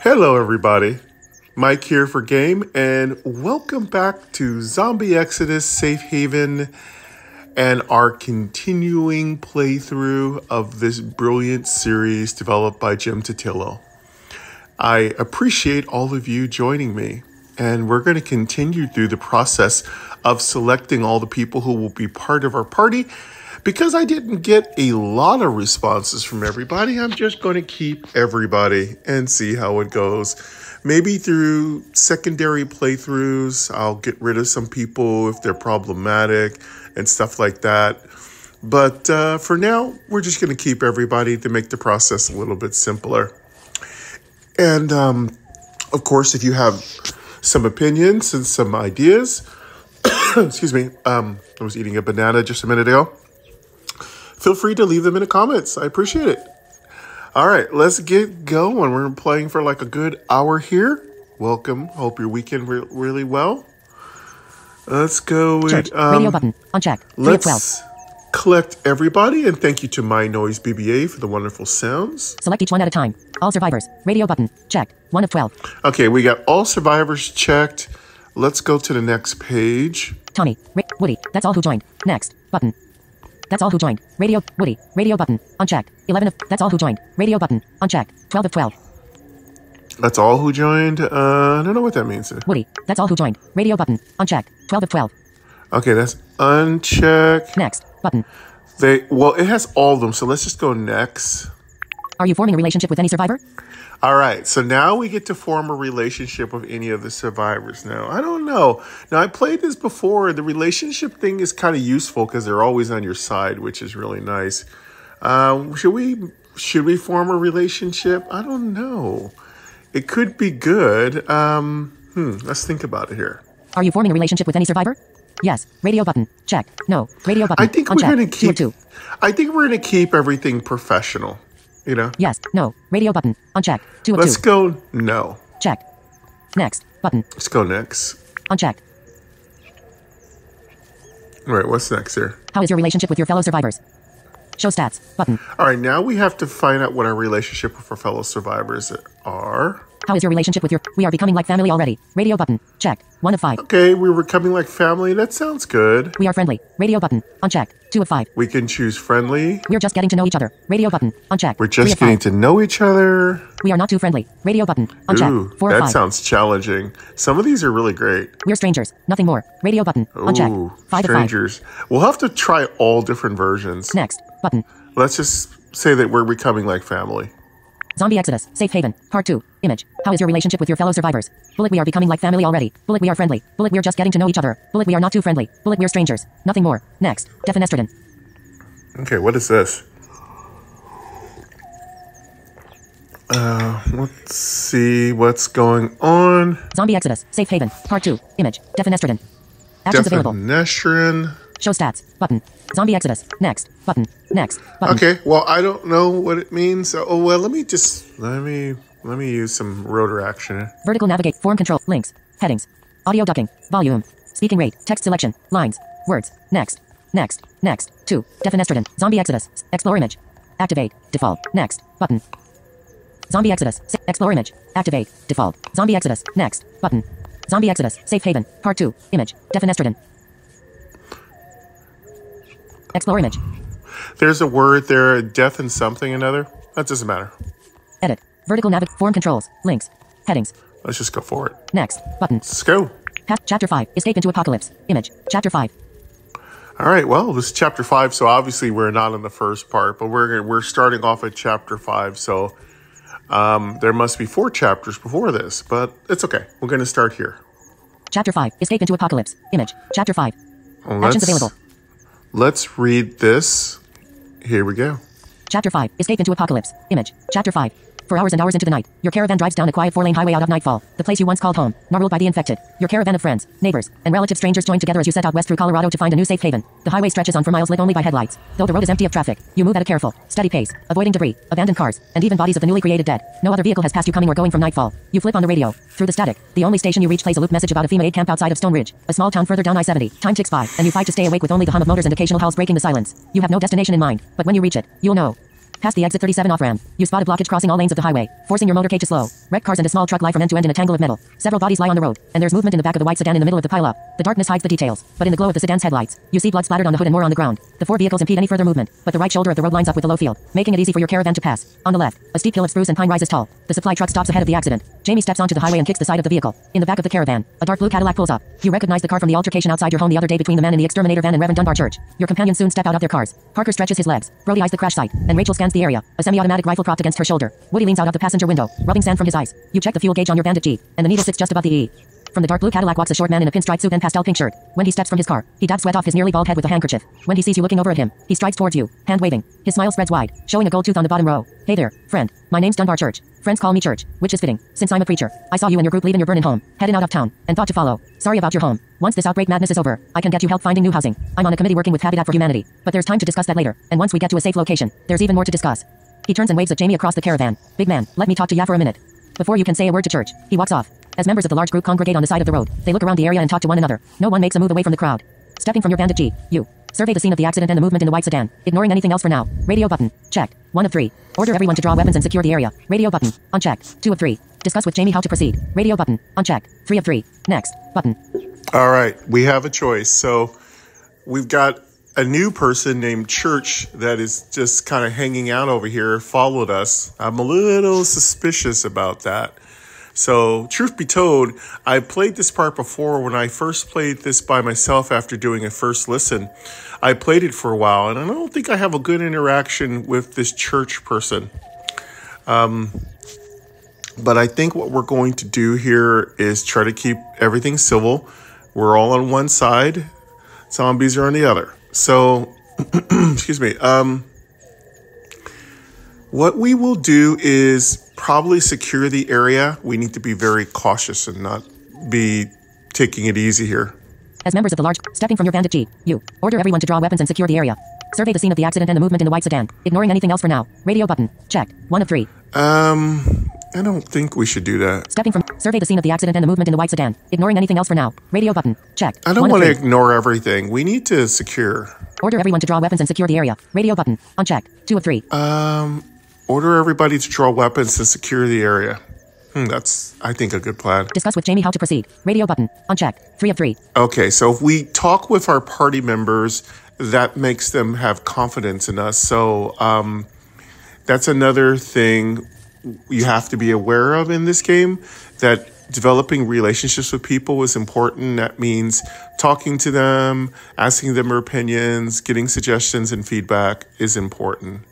Hello everybody, Mike here for Game, and welcome back to Zombie Exodus Safe Haven and our continuing playthrough of this brilliant series developed by Jim Totillo. I appreciate all of you joining me, and we're going to continue through the process of selecting all the people who will be part of our party. Because I didn't get a lot of responses from everybody, I'm just going to keep everybody and see how it goes. Maybe through secondary playthroughs, I'll get rid of some people if they're problematic and stuff like that. But for now, we're just going to keep everybody to make the process a little bit simpler. And of course, if you have some opinions and some ideas, excuse me, I was eating a banana just a minute ago. Feel free to leave them in the comments. I appreciate it. All right, let's get going. We're playing for like a good hour here. Welcome. Hope your weekend really well. Let's go with radio button unchecked. Let's collect everybody, and thank you to MyNoise BBA for the wonderful sounds. Select each one at a time. All survivors. Radio button checked. 1 of 12. Okay, we got all survivors checked. Let's go to the next page. Tommy, Woody. That's all who joined. Next button. That's all who joined. Radio, Woody. Radio button. Unchecked. 11 of... That's all who joined. Radio button. Unchecked. 12 of 12. That's all who joined? I don't know what that means. Woody. That's all who joined. Radio button. Unchecked. 12 of 12. Okay, that's unchecked. Next button. Well, it has all of them, so let's just go next. Are you forming a relationship with any survivor? All right, so now we get to form a relationship with any of the survivors now. I don't know. Now, I played this before. The relationship thing is kind of useful because they're always on your side, which is really nice. Should we form a relationship? I don't know. It could be good. Let's think about it here. Are you forming a relationship with any survivor? Yes. Radio button. Check. No. Radio button. I think we're going to keep everything professional. You know? Yes. No. Radio button. Unchecked. 2 of 2. Let's go no. Check. Next button. Let's go next. Unchecked. All right. What's next here? How is your relationship with your fellow survivors? Show stats button. All right. Now we have to find out what our relationship with our fellow survivors are. How is your relationship with your... We are becoming like family already. Radio button. Check. 1 of 5. Okay, we're becoming like family. That sounds good. We are friendly. Radio button. Unchecked. 2 of 5. We can choose friendly. We're just getting to know each other. Radio button. Unchecked. We're just getting to know each other. We are not too friendly. Radio button. Unchecked. Ooh, 4 of 5. That sounds challenging. Some of these are really great. We're strangers. Nothing more. Radio button. Unchecked. 5 strangers. of 5. We'll have to try all different versions. Next button. Let's just say that we're becoming like family. Zombie Exodus, Safe Haven, Part 2, Image. How is your relationship with your fellow survivors? Bullet, we are becoming like family already. Bullet, we are friendly. Bullet, we're just getting to know each other. Bullet, we are not too friendly. Bullet, we're strangers. Nothing more. Next, defenestrated. Okay, what is this? Let's see what's going on. Zombie Exodus, Safe Haven, Part 2, Image, defenestrated. Actions available. Defenestrated. Show stats, button. Zombie Exodus, next, button, next, button. Okay, well, I don't know what it means. Oh, well, let me use some rotor action. Vertical navigate, form control, links, headings, audio ducking, volume, speaking rate, text selection, lines, words, next, 2, defenestrated, Zombie Exodus, explore image, activate, default, next, button. Zombie Exodus, explore image, activate, default, Zombie Exodus, next, button. Zombie Exodus, Safe Haven, Part 2, image, defenestrated. Explore image. There's a word there, death and something another. That doesn't matter. Edit. Vertical navigate. Form controls. Links. Headings. Let's just go for it. Next. Button. Let's go. Chapter 5. Escape into Apocalypse. Image. Chapter 5. All right. Well, this is Chapter 5, so obviously we're not in the first part, but we're starting off at Chapter 5, so there must be 4 chapters before this, but it's okay. We're going to start here. Chapter 5. Escape into Apocalypse. Image. Chapter 5. Actions available. Let's read this. Here we go. Chapter 5. Escape into Apocalypse. Image. Chapter 5. For hours and hours into the night, your caravan drives down a quiet 4-lane highway out of nightfall, the place you once called home, now ruled by the infected. Your caravan of friends, neighbors, and relative strangers join together as you set out west through Colorado to find a new safe haven. The highway stretches on for miles lit only by headlights. Though the road is empty of traffic, you move at a careful, steady pace, avoiding debris, abandoned cars, and even bodies of the newly created dead. No other vehicle has passed you coming or going from nightfall. You flip on the radio. Through the static, the only station you reach plays a loop message about a FEMA aid camp outside of Stone Ridge, a small town further down I-70. Time ticks by, and you fight to stay awake with only the hum of motors and occasional howls breaking the silence. You have no destination in mind, but when you reach it, you'll know. Past the exit 37 off-ramp, you spot a blockage crossing all lanes of the highway, forcing your motorcade to slow. Wrecked cars and a small truck lie from end to end in a tangle of metal. Several bodies lie on the road, and there's movement in the back of the white sedan in the middle of the pile-up. The darkness hides the details, but in the glow of the sedan's headlights, you see blood splattered on the hood and more on the ground. The four vehicles impede any further movement, but the right shoulder of the road lines up with the low field, making it easy for your caravan to pass. On the left, a steep hill of spruce and pine rises tall. The supply truck stops ahead of the accident. Jamie steps onto the highway and kicks the side of the vehicle. In the back of the caravan, a dark blue Cadillac pulls up. You recognize the car from the altercation outside your home the other day between the man in the exterminator van and Reverend Dunbar Church. Your companions soon step out of their cars. Parker stretches his legs. Brody eyes the crash site, and Rachel scans the area. A semi-automatic rifle propped against her shoulder. Woody leans out of the passenger window, rubbing sand from his eyes. You check the fuel gauge on your Bandit Jeep, and the needle sits just above the E. From the dark blue Cadillac walks a short man in a pinstripe suit and pastel pink shirt. When he steps from his car, he dabs sweat off his nearly bald head with a handkerchief. When he sees you looking over at him, he strides towards you, hand waving. His smile spreads wide, showing a gold tooth on the bottom row. Hey there, friend. My name's Dunbar Church. Friends call me Church, which is fitting, since I'm a preacher. I saw you and your group leaving your burning home, heading out of town, and thought to follow. Sorry about your home. Once this outbreak madness is over, I can get you help finding new housing. I'm on a committee working with Habitat for Humanity, but there's time to discuss that later, and once we get to a safe location, there's even more to discuss. He turns and waves at Jamie across the caravan. Big man, let me talk to ya for a minute. Before you can say a word to Church, he walks off. As members of the large group congregate on the side of the road, they look around the area and talk to one another. No one makes a move away from the crowd. Stepping from your Bandit Jeep, you survey the scene of the accident and the movement in the white sedan, ignoring anything else for now. Radio button, checked. 1 of 3. Order everyone to draw weapons and secure the area. Radio button, unchecked. 2 of 3. Discuss with Jamie how to proceed. Radio button, unchecked. 3 of 3. Next, button. All right, we have a choice. So we've got a new person named Church that is just kind of hanging out over here, followed us. I'm a little suspicious about that. So, truth be told, I played this part before when I first played this by myself after doing a first listen. I played it for a while, and I don't think I have a good interaction with this Church person. But I think what we're going to do here is try to keep everything civil. We're all on one side. Zombies are on the other. So, excuse me. What we will do is probably secure the area. We need to be very cautious and not be taking it easy here. As members of the large, stepping from your Bandit Jeep, you order everyone to draw weapons and secure the area. Survey the scene of the accident and the movement in the white sedan, ignoring anything else for now. Radio button, checked. 1 of 3. I don't think we should do that. Stepping from, survey the scene of the accident and the movement in the white sedan, ignoring anything else for now. Radio button, checked. I don't want to ignore everything. We need to secure. Order everyone to draw weapons and secure the area. Radio button, unchecked. 2 of 3. Order everybody to draw weapons and secure the area. That's, I think, a good plan. Discuss with Jamie how to proceed. Radio button, unchecked. 3 of 3. Okay, so if we talk with our party members, that makes them have confidence in us. So that's another thing you have to be aware of in this game, that developing relationships with people is important. That means talking to them, asking them their opinions, getting suggestions and feedback is important.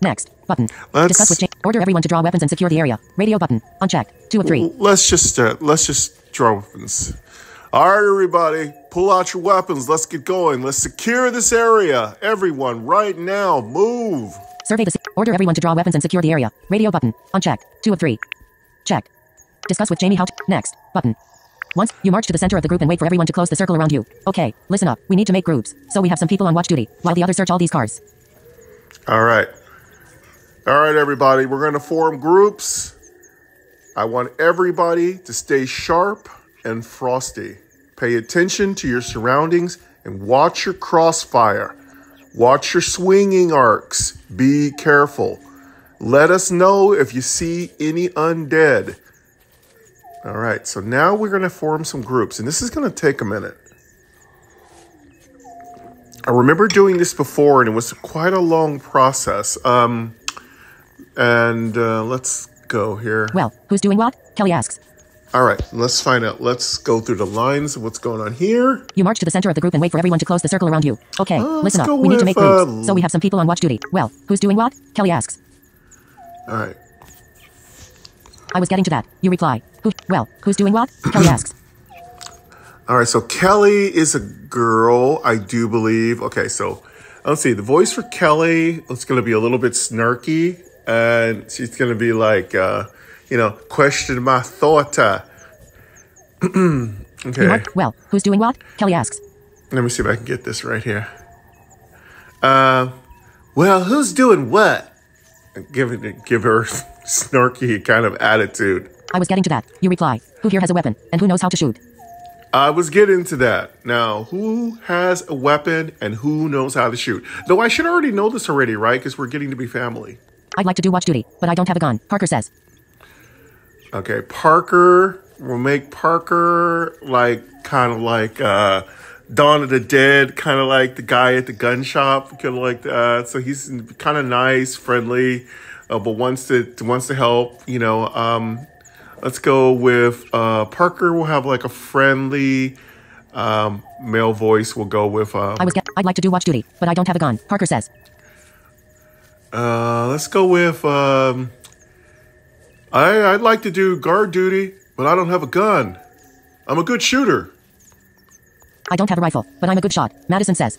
Next, button. Discuss with order everyone to draw weapons and secure the area. Radio button, unchecked. 2 of 3. Let's just draw weapons. All right, everybody, pull out your weapons. Let's get going. Let's secure this area. Everyone, right now, move. Survey the order everyone to draw weapons and secure the area. Radio button, unchecked. 2 of 3. Check. Discuss with Jamie how to, next, button. Once, you march to the center of the group and wait for everyone to close the circle around you. Okay, listen up. We need to make groups, so we have some people on watch duty, while the others search all these cars. All right. All right, everybody, we're going to form groups. I want everybody to stay sharp and frosty. Pay attention to your surroundings and watch your crossfire. Watch your swinging arcs. Be careful. Let us know if you see any undead. All right, so now we're going to form some groups, and this is going to take a minute. I remember doing this before, and it was quite a long process. Let's go here. Well, who's doing what? Kelly asks. All right, let's find out. Let's go through the lines of what's going on here. You march to the center of the group and wait for everyone to close the circle around you. Okay, listen up. We need to make groups, so we have some people on watch duty. Well, who's doing what? Kelly asks. All right. I was getting to that. You reply. Who's doing what? Kelly asks. All right, so Kelly is a girl, I do believe. Okay, so let's see. The voice for Kelly is going to be a little bit snarky, and she's going to be like, question my thought. Okay. Well, who's doing what? Kelly asks. Let me see if I can get this right here. Well, who's doing what? Give her snarky kind of attitude. I was getting to that. You reply. Who here has a weapon, and who knows how to shoot? I was getting to that. Now, who has a weapon and who knows how to shoot? Though I should already know this already, right? Because we're getting to be family. I'd like to do watch duty, but I don't have a gun, Parker says. Okay, Parker. We'll make Parker kind of like Dawn of the Dead, kind of like the guy at the gun shop, kind of like that. So he's kind of nice, friendly, but wants to help. Let's go with Parker. We'll have like a friendly male voice. We'll go with. I'd like to do watch duty, but I don't have a gun, Parker says. Let's go with. I'd like to do guard duty, but I don't have a gun. I'm a good shooter. I don't have a rifle, but I'm a good shot, Madison says.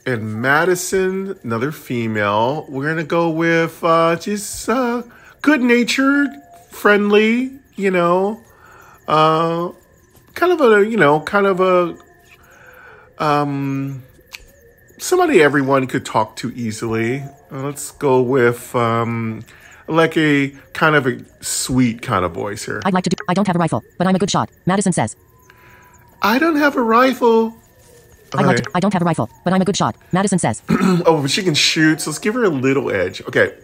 And Madison, another female, we're going to go with just good-natured, friendly, kind of a somebody everyone could talk to easily. Let's go with like a kind of a sweet kind of voice here. I don't have a rifle, but I'm a good shot, Madison says. I don't have a rifle. Okay. I don't have a rifle, but I'm a good shot, Madison says. Oh, but she can shoot, so let's give her a little edge. Okay.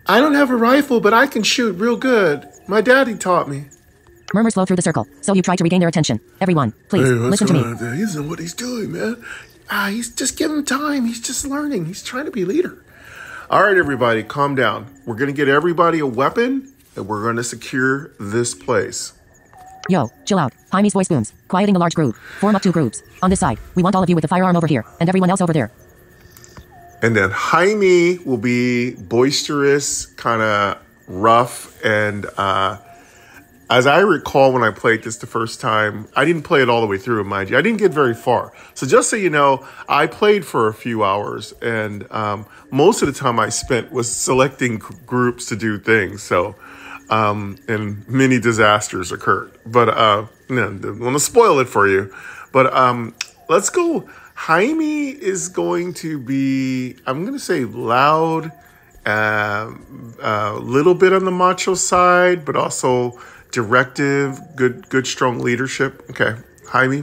I don't have a rifle, but I can shoot real good. My daddy taught me. Murmurs flow through the circle, so you try to regain their attention. Everyone, please, listen to me. He doesn't know what he's doing, man. He's just giving him time. He's just learning. He's trying to be leader. All right, everybody, calm down. We're going to get everybody a weapon, and we're going to secure this place. Yo, chill out. Jaime's voice booms, quieting the large group. Form up 2 groups. On this side, we want all of you with the firearm over here, and everyone else over there. And then Jaime will be boisterous, kind of rough, and as I recall when I played this the first time, I didn't play it all the way through, mind you. I didn't get very far. So just so you know, I played for a few hours, and most of the time I spent was selecting groups to do things. So, and many disasters occurred. But I don't want to spoil it for you. But let's go. Jaime is going to be, I'm going to say loud, a little bit on the macho side, but also directive, good, strong leadership. Okay, Jaime.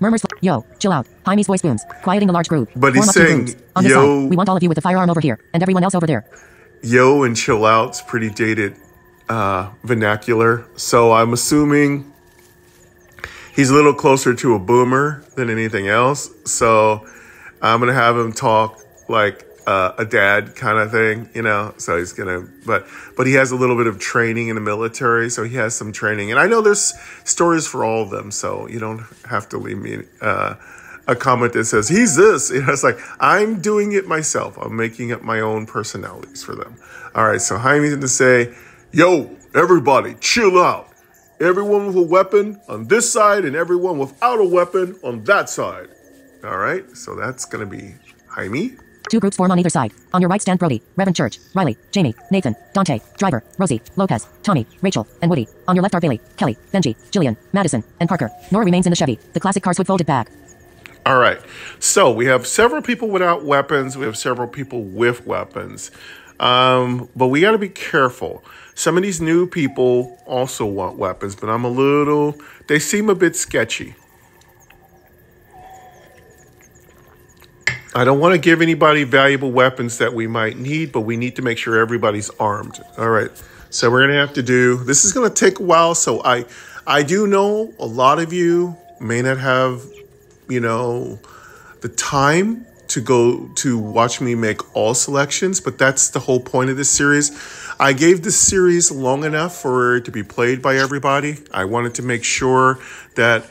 Murmurs, yo, chill out. Jaime's voice booms, quieting the large group. But he's saying, on this side, we want all of you with the firearm over here, and everyone else over there. Yo and chill out's pretty dated vernacular. So I'm assuming he's a little closer to a boomer than anything else. So I'm going to have him talk like a dad kind of thing, so he's going to, but he has a little bit of training in the military. So he has some training, and I know there's stories for all of them. So you don't have to leave me a comment that says he's this. It's like, I'm doing it myself. I'm making up my own personalities for them. All right. So Jaime's going to say, yo, everybody chill out. Everyone with a weapon on this side and everyone without a weapon on that side. All right. So that's going to be Jaime. 2 groups form on either side. On your right stand Brody, Reverend Church, Riley, Jamie, Nathan, Dante, Driver, Rosie, Lopez, Tommy, Rachel, and Woody. On your left are Bailey, Kelly, Benji, Jillian, Madison, and Parker. Nora remains in the Chevy, the classic cars with folded back. All right. So we have several people without weapons. We have several people with weapons. But we got to be careful. Some of these new people also want weapons, but they seem a bit sketchy. I don't want to give anybody valuable weapons that we might need, but we need to make sure everybody's armed. All right. So we're going to have to this is going to take a while. So I do know a lot of you may not have, the time to go to watch me make all selections, but that's the whole point of this series. I gave this series long enough for it to be played by everybody. I wanted to make sure that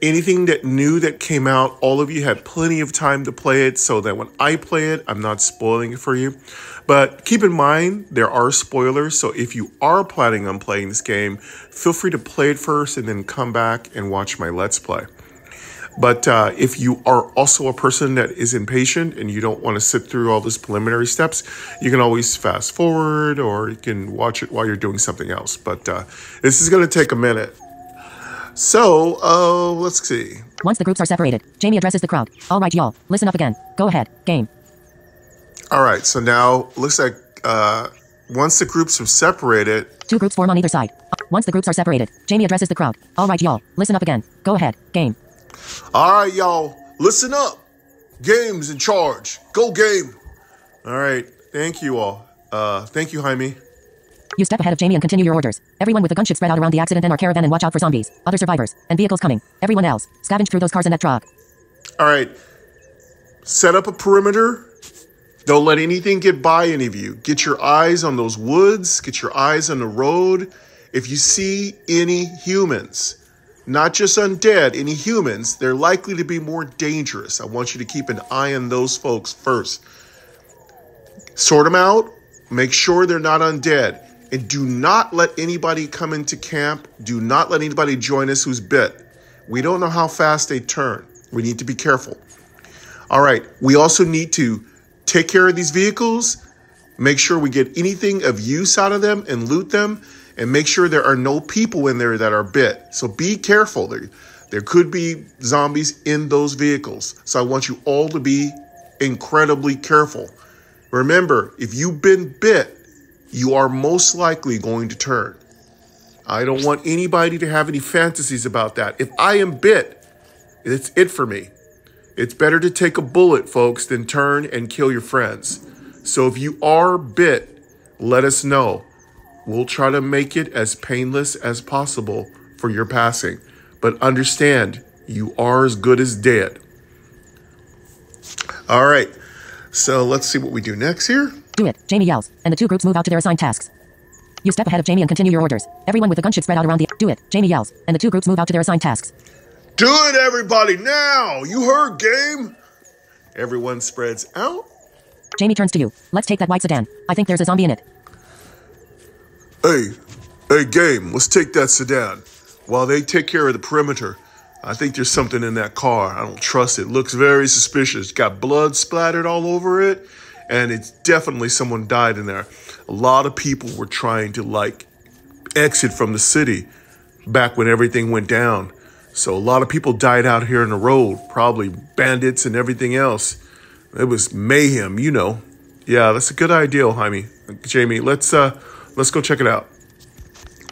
anything that came out, all of you had plenty of time to play it so that when I play it, I'm not spoiling it for you. But keep in mind, there are spoilers. So if you are planning on playing this game, feel free to play it first and then come back and watch my Let's Play. But if you are also a person that is impatient and you don't want to sit through all these preliminary steps, you can always fast forward or you can watch it while you're doing something else. But this is going to take a minute. So, let's see. Once the groups are separated, Jamie addresses the crowd. All right, y'all, listen up again. Go ahead, game. All right, so now looks like once the groups are separated. 2 groups form on either side. Once the groups are separated, Jamie addresses the crowd. All right, y'all, listen up again. Go ahead, game. All right, y'all, listen up. Game's in charge. Go game. All right, thank you all. Thank you, Jaime. You step ahead of Jamie and continue your orders. Everyone with the gun should spread out around the accident and our caravan and watch out for zombies, other survivors, and vehicles coming. Everyone else, scavenge through those cars in that truck. All right, set up a perimeter. Don't let anything get by any of you. Get your eyes on those woods. Get your eyes on the road. If you see any humans, not just undead, any humans, they're likely to be more dangerous. I want you to keep an eye on those folks first. Sort them out. Make sure they're not undead. And do not let anybody come into camp. Do not let anybody join us who's bit. We don't know how fast they turn. We need to be careful. All right. We also need to take care of these vehicles. Make sure we get anything of use out of them and loot them. And make sure there are no people in there that are bit. So be careful. There could be zombies in those vehicles. So I want you all to be incredibly careful. Remember, if you've been bit, you are most likely going to turn. I don't want anybody to have any fantasies about that. If I am bit, it's it for me. It's better to take a bullet, folks, than turn and kill your friends. So if you are bit, let us know. We'll try to make it as painless as possible for your passing. But understand, you are as good as dead. All right. So let's see what we do next here. Do it, Jamie yells, and the two groups move out to their assigned tasks. You step ahead of Jamie and continue your orders. Everyone with a gun should spread out around the... Do it, Jamie yells, and the two groups move out to their assigned tasks. Do it, everybody, now! You heard, game! Everyone spreads out. Jamie turns to you. Let's take that white sedan. I think there's a zombie in it. Hey, game, let's take that sedan. While they take care of the perimeter, I think there's something in that car. I don't trust it. Looks very suspicious. Got blood splattered all over it, and it's definitely someone died in there. A lot of people were trying to, exit from the city back when everything went down. So a lot of people died out here on the road, probably bandits and everything else. It was mayhem, you know. Yeah, that's a good idea, Jamie, let's go check it out.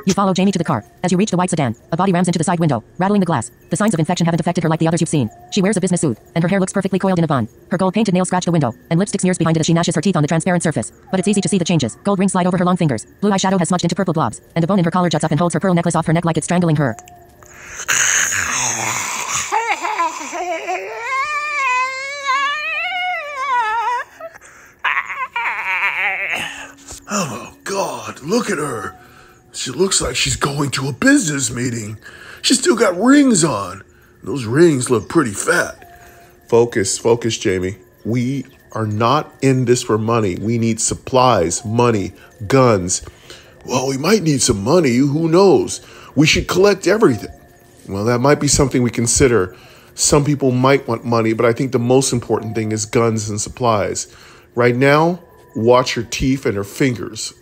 You follow Jamie to the car. As you reach the white sedan, a body rams into the side window, rattling the glass. The signs of infection haven't affected her like the others you've seen. She wears a business suit, and her hair looks perfectly coiled in a bun. Her gold-painted nails scratch the window, and lipstick smears behind it as she gnashes her teeth on the transparent surface. But it's easy to see the changes. Gold rings slide over her long fingers. Blue eyeshadow has smudged into purple blobs, and a bone in her collar juts up and holds her pearl necklace off her neck like it's strangling her. Oh, God, look at her. She looks like she's going to a business meeting. She's still got rings on. Those rings look pretty fat. Focus, Jamie. We are not in this for money. We need supplies, money, guns. Well, we might need some money. Who knows? We should collect everything. Well, that might be something we consider. Some people might want money, but I think the most important thing is guns and supplies. Right now, watch her teeth and her fingers.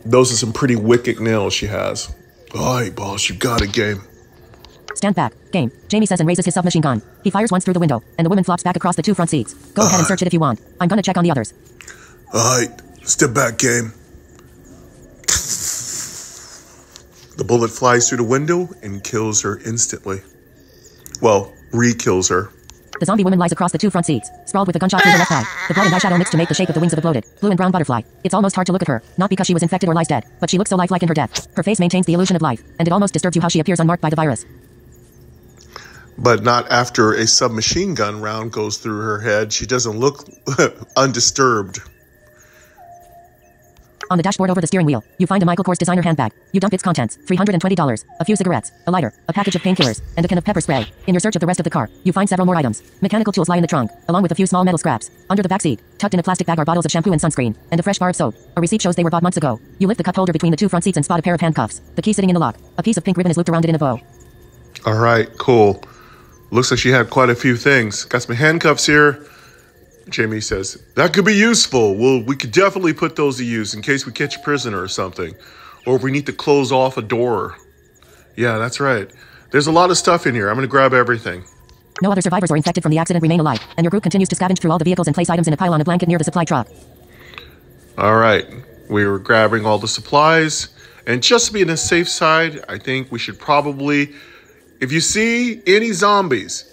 Those are some pretty wicked nails she has. All right, boss, you got it, game. Stand back, game, Jamie says and raises his submachine gun. He fires once through the window, and the woman flops back across the two front seats. Go ahead and search it if you want. I'm gonna check on the others. All right, step back, game. The bullet flies through the window and kills her instantly. Well, re-kills her. The zombie woman lies across the two front seats, sprawled with a gunshot through her left eye. The blood and eyeshadow mix to make the shape of the wings of a bloated, blue and brown butterfly. It's almost hard to look at her, not because she was infected or lies dead, but she looks so lifelike in her death. Her face maintains the illusion of life, and it almost disturbs you how she appears unmarked by the virus. But not after a submachine gun round goes through her head. She doesn't look undisturbed. On the dashboard over the steering wheel, you find a Michael Kors designer handbag. You dump its contents, $320, a few cigarettes, a lighter, a package of painkillers, and a can of pepper spray. In your search of the rest of the car, you find several more items. Mechanical tools lie in the trunk, along with a few small metal scraps. Under the back seat, tucked in a plastic bag are bottles of shampoo and sunscreen, and a fresh bar of soap. A receipt shows they were bought months ago. You lift the cup holder between the two front seats and spot a pair of handcuffs. The key sitting in the lock. A piece of pink ribbon is looped around it in a bow. All right, cool. Looks like she had quite a few things. Got some handcuffs here. Jamie says, that could be useful. Well, we could definitely put those to use in case we catch a prisoner or something. Or if we need to close off a door. Yeah, that's right. There's a lot of stuff in here. I'm going to grab everything. No other survivors or infected from the accident remain alive, and your group continues to scavenge through all the vehicles and place items in a pile on a blanket near the supply truck. All right. We were grabbing all the supplies. And just to be on the safe side, I think we should probably, if you see any zombies,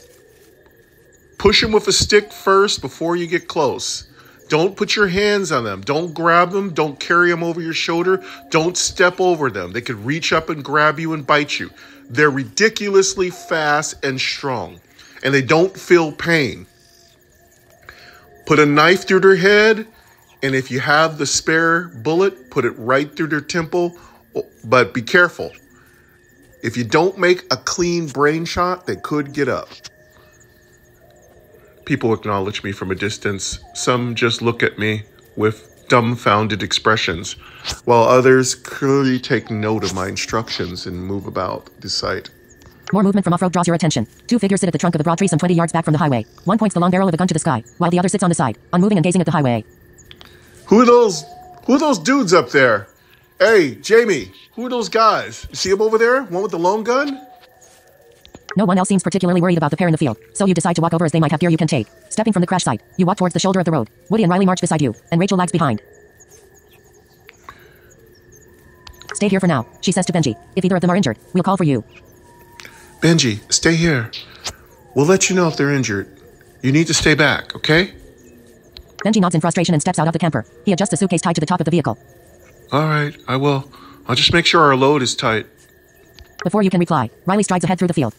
push them with a stick first before you get close. Don't put your hands on them. Don't grab them. Don't carry them over your shoulder. Don't step over them. They could reach up and grab you and bite you. They're ridiculously fast and strong, and they don't feel pain. Put a knife through their head, and if you have the spare bullet, put it right through their temple, but be careful. If you don't make a clean brain shot, they could get up. People acknowledge me from a distance. Some just look at me with dumbfounded expressions, while others clearly take note of my instructions and move about the site. More movement from off-road draws your attention. Two figures sit at the trunk of the broad tree some 20 yards back from the highway. One points the long barrel of a gun to the sky, while the other sits on the side, unmoving and gazing at the highway. Who are those dudes up there? Hey, Jamie, who are those guys? You see them over there? One with the long gun? No one else seems particularly worried about the pair in the field, so you decide to walk over as they might have gear you can take. Stepping from the crash site, you walk towards the shoulder of the road. Woody and Riley march beside you, and Rachel lags behind. Stay here for now, she says to Benji. If either of them are injured, we'll call for you. Benji, stay here. We'll let you know if they're injured. You need to stay back, okay? Benji nods in frustration and steps out of the camper. He adjusts a suitcase tied to the top of the vehicle. All right, I will. I'll just make sure our load is tight. Before you can reply, Riley strides ahead through the field.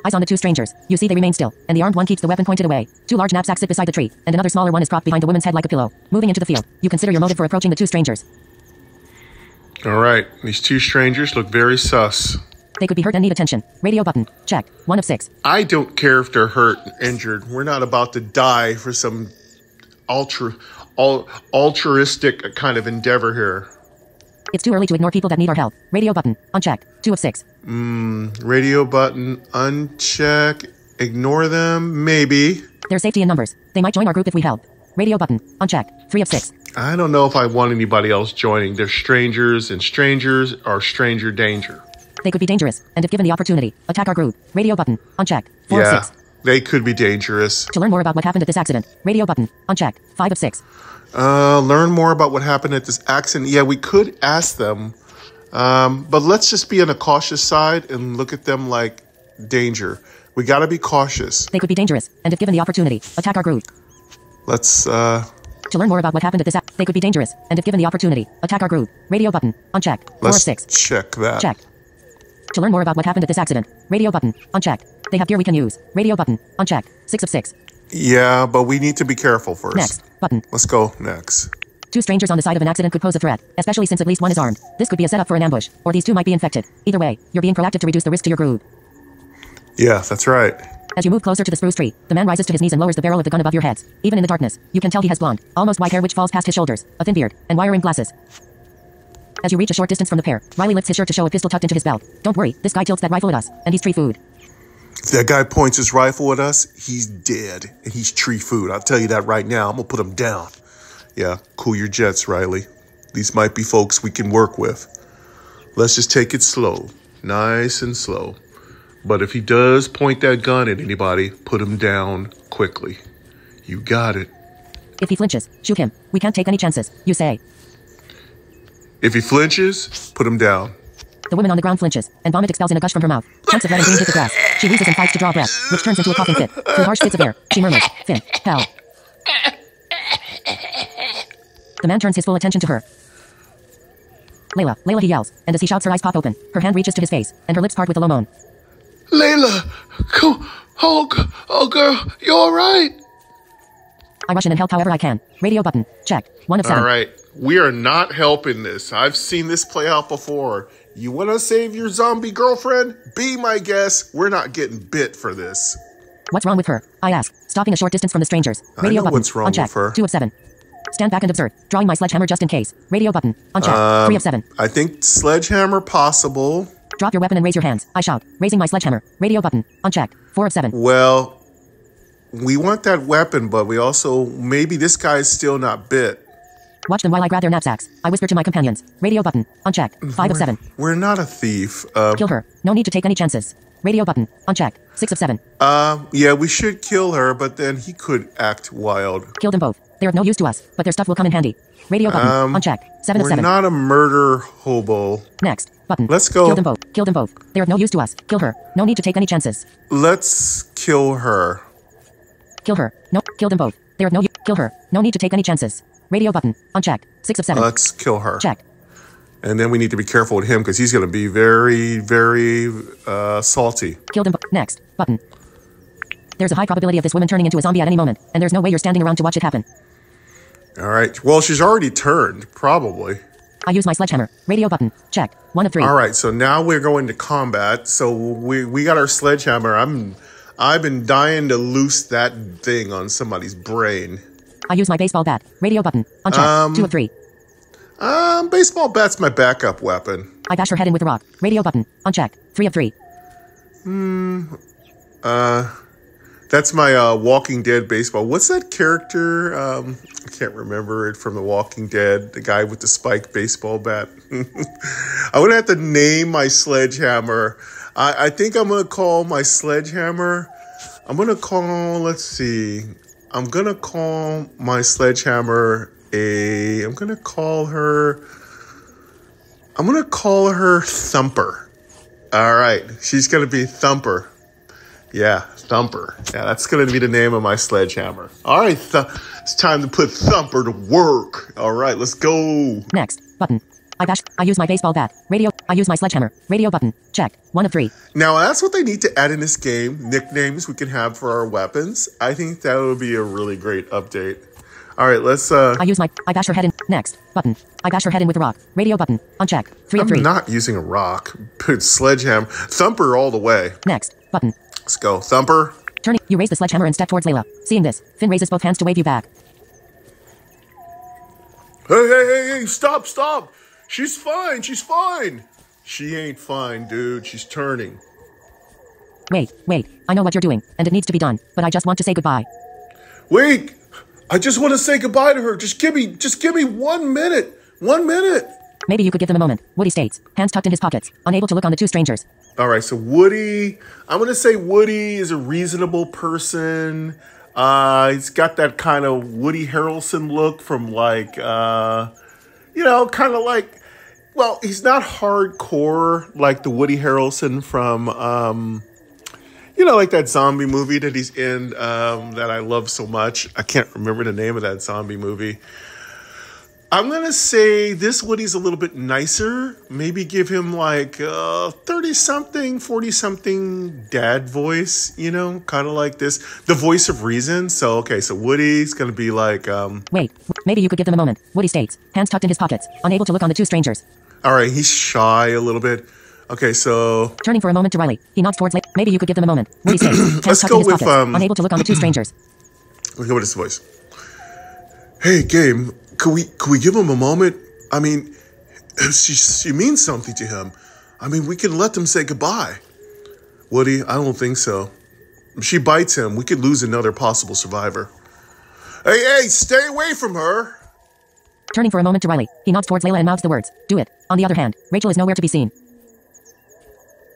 Eyes on the two strangers. You see they remain still, and the armed one keeps the weapon pointed away. Two large knapsacks sit beside the tree, and another smaller one is propped behind the woman's head like a pillow. Moving into the field, you consider your motive for approaching the two strangers. All right, these two strangers look very sus. They could be hurt and need attention. Radio button. Check. 1 of 6. I don't care if they're hurt and injured. We're not about to die for some altruistic kind of endeavor here. It's too early to ignore people that need our help. Radio button. Unchecked. 2 of 6. Radio button. Uncheck. Ignore them. Maybe. There's safety in numbers. They might join our group if we help. Radio button. Unchecked. 3 of 6. I don't know if I want anybody else joining. They're strangers, and strangers are stranger danger. They could be dangerous, and if given the opportunity, attack our group. Radio button. Unchecked. 4 of 6. They could be dangerous. To learn more about what happened at this accident. Radio button. Unchecked. 5 of 6. Learn more about what happened at this accident. Yeah, we could ask them. But let's just be on the cautious side and look at them like danger. We got to be cautious. They could be dangerous, and if given the opportunity, attack our group. Let's, To learn more about what happened at this they could be dangerous, and if given the opportunity, attack our group. Radio button. Unchecked. 4 of 6. Check that. Check. To learn more about what happened at this accident. Radio button. Unchecked. They have gear we can use. Radio button. Unchecked. 6 of 6. Yeah, but we need to be careful first. Next. Button. Let's go next. Two strangers on the side of an accident could pose a threat, especially since at least one is armed. This could be a setup for an ambush, or these two might be infected. Either way, you're being proactive to reduce the risk to your group. Yeah, that's right. As you move closer to the spruce tree, the man rises to his knees and lowers the barrel of the gun above your heads. Even in the darkness, you can tell he has blonde, almost white hair which falls past his shoulders, a thin beard, and wire-rimmed glasses. As you reach a short distance from the pair, Riley lifts his shirt to show a pistol tucked into his belt. Don't worry, this guy tilts that rifle at us, and he's tree food. If that guy points his rifle at us, he's dead, and he's tree food. I'll tell you that right now. I'm gonna put him down. Yeah, cool your jets, Riley. These might be folks we can work with. Let's just take it slow, nice and slow. But if he does point that gun at anybody, put him down quickly. You got it. If he flinches, shoot him. We can't take any chances, you say. If he flinches, put him down. The woman on the ground flinches, and vomit expels in a gush from her mouth. Chunks of red and green hit the grass. She wheezes and fights to draw breath, which turns into a coughing fit. Through harsh fits of air, she murmurs, "Finn, hell." The man turns his full attention to her. Layla, Layla, he yells, and as he shouts her eyes pop open. Her hand reaches to his face, and her lips part with a low moan. Layla, come, oh girl, you all right? I rush in and help however I can. Radio button, check, 1 of 7. All right, we are not helping this. I've seen this play out before. You want to save your zombie girlfriend? Be my guest. We're not getting bit for this. What's wrong with her? I ask, stopping a short distance from the strangers. Radio button, what's wrong unchecked, with her. 2 of 7. Stand back and observe, drawing my sledgehammer just in case. Radio button, unchecked, 3 of 7. I think sledgehammer possible. Drop your weapon and raise your hands, I shout, raising my sledgehammer. Radio button, unchecked, 4 of 7. Well, we want that weapon, but we also, maybe this guy's still not bit. Watch them while I grab their knapsacks. I whisper to my companions. Radio button, unchecked, 5 of 7. We're not a thief. Kill her. No need to take any chances. Radio button. Unchecked. 6 of 7. Yeah, we should kill her, but then he could act wild. Kill them both. They're of no use to us, but their stuff will come in handy. Radio button. Unchecked. 7 of 7. We're not a murder hobo. Next. Button. Let's go. Kill them both. Kill them both. They're of no use to us. Kill her. No need to take any chances. Let's kill her. Kill her. No. Kill them both. They're of no use. Kill her. No need to take any chances. Radio button. Unchecked. 6 of 7. Let's kill her. Check. And then we need to be careful with him because he's going to be very, very salty. Kill them both. Next. Button. There's a high probability of this woman turning into a zombie at any moment, and there's no way you're standing around to watch it happen. All right. Well, she's already turned, probably. I use my sledgehammer. Radio button. Check. 1 of 3. All right. So now we're going to combat. So we got our sledgehammer. I've been dying to loose that thing on somebody's brain. I use my baseball bat. Radio button. Unchecked. 2 of 3. Baseball bat's my backup weapon. I bash her head in with a rock. Radio button. Unchecked. 3 of 3. That's my Walking Dead baseball. What's that character? I can't remember it from The Walking Dead. The guy with the spiked baseball bat. I'm going to have to name my sledgehammer. I think I'm going to call my sledgehammer. I'm going to call, let's see. I'm going to call my sledgehammer I'm going to call her Thumper. All right. She's going to be Thumper. Yeah, Thumper. Yeah, that's going to be the name of my sledgehammer. All right, it's time to put Thumper to work. All right, let's go. Next, button. I use my baseball bat. Radio. I use my sledgehammer. Radio button. Check. 1 of 3. Now, that's what they need to add in this game. Nicknames we can have for our weapons. I think that would be a really great update. All right, let's... I bash her head in. Next, button. I bash her head in with a rock. Radio button. Unchecked. 3 of 3. I'm not using a rock. Put sledgehammer. Thumper all the way. Next, button. Let's go. Thumper. Turning. You raise the sledgehammer and step towards Layla. Seeing this, Finn raises both hands to wave you back. Hey, stop. She's fine. She ain't fine, dude. She's turning. Wait. I know what you're doing, and it needs to be done, but I just want to say goodbye. Wait. I just want to say goodbye to her. Just give me 1 minute. 1 minute. Maybe you could give them a moment. Woody states, hands tucked in his pockets, unable to look on the two strangers. All right, so Woody, I'm going to say Woody is a reasonable person. He's got that kind of Woody Harrelson look from kind of like, well, he's not hardcore like the Woody Harrelson from, like that zombie movie that he's in that I love so much. I can't remember the name of that zombie movie. I'm going to say this Woody's a little bit nicer. Maybe give him like 30-something, 40-something dad voice, kind of like this. The voice of reason. So Woody's going to be like... Wait, maybe you could give them a moment. Woody states, hands tucked in his pockets, unable to look on the two strangers. All right, he's shy a little bit. Okay, so... Turning for a moment to Riley, he nods towards... Maybe you could give them a moment. Woody states, hands tucked in his pockets, unable to look on the two strangers. Let's go with his voice. Hey, Gabe... Could we give him a moment? I mean, she means something to him. I mean, we can let them say goodbye. Woody, I don't think so. If she bites him, we could lose another possible survivor. Hey, stay away from her. Turning for a moment to Riley, he nods towards Layla and mouths the words, do it. On the other hand, Rachel is nowhere to be seen.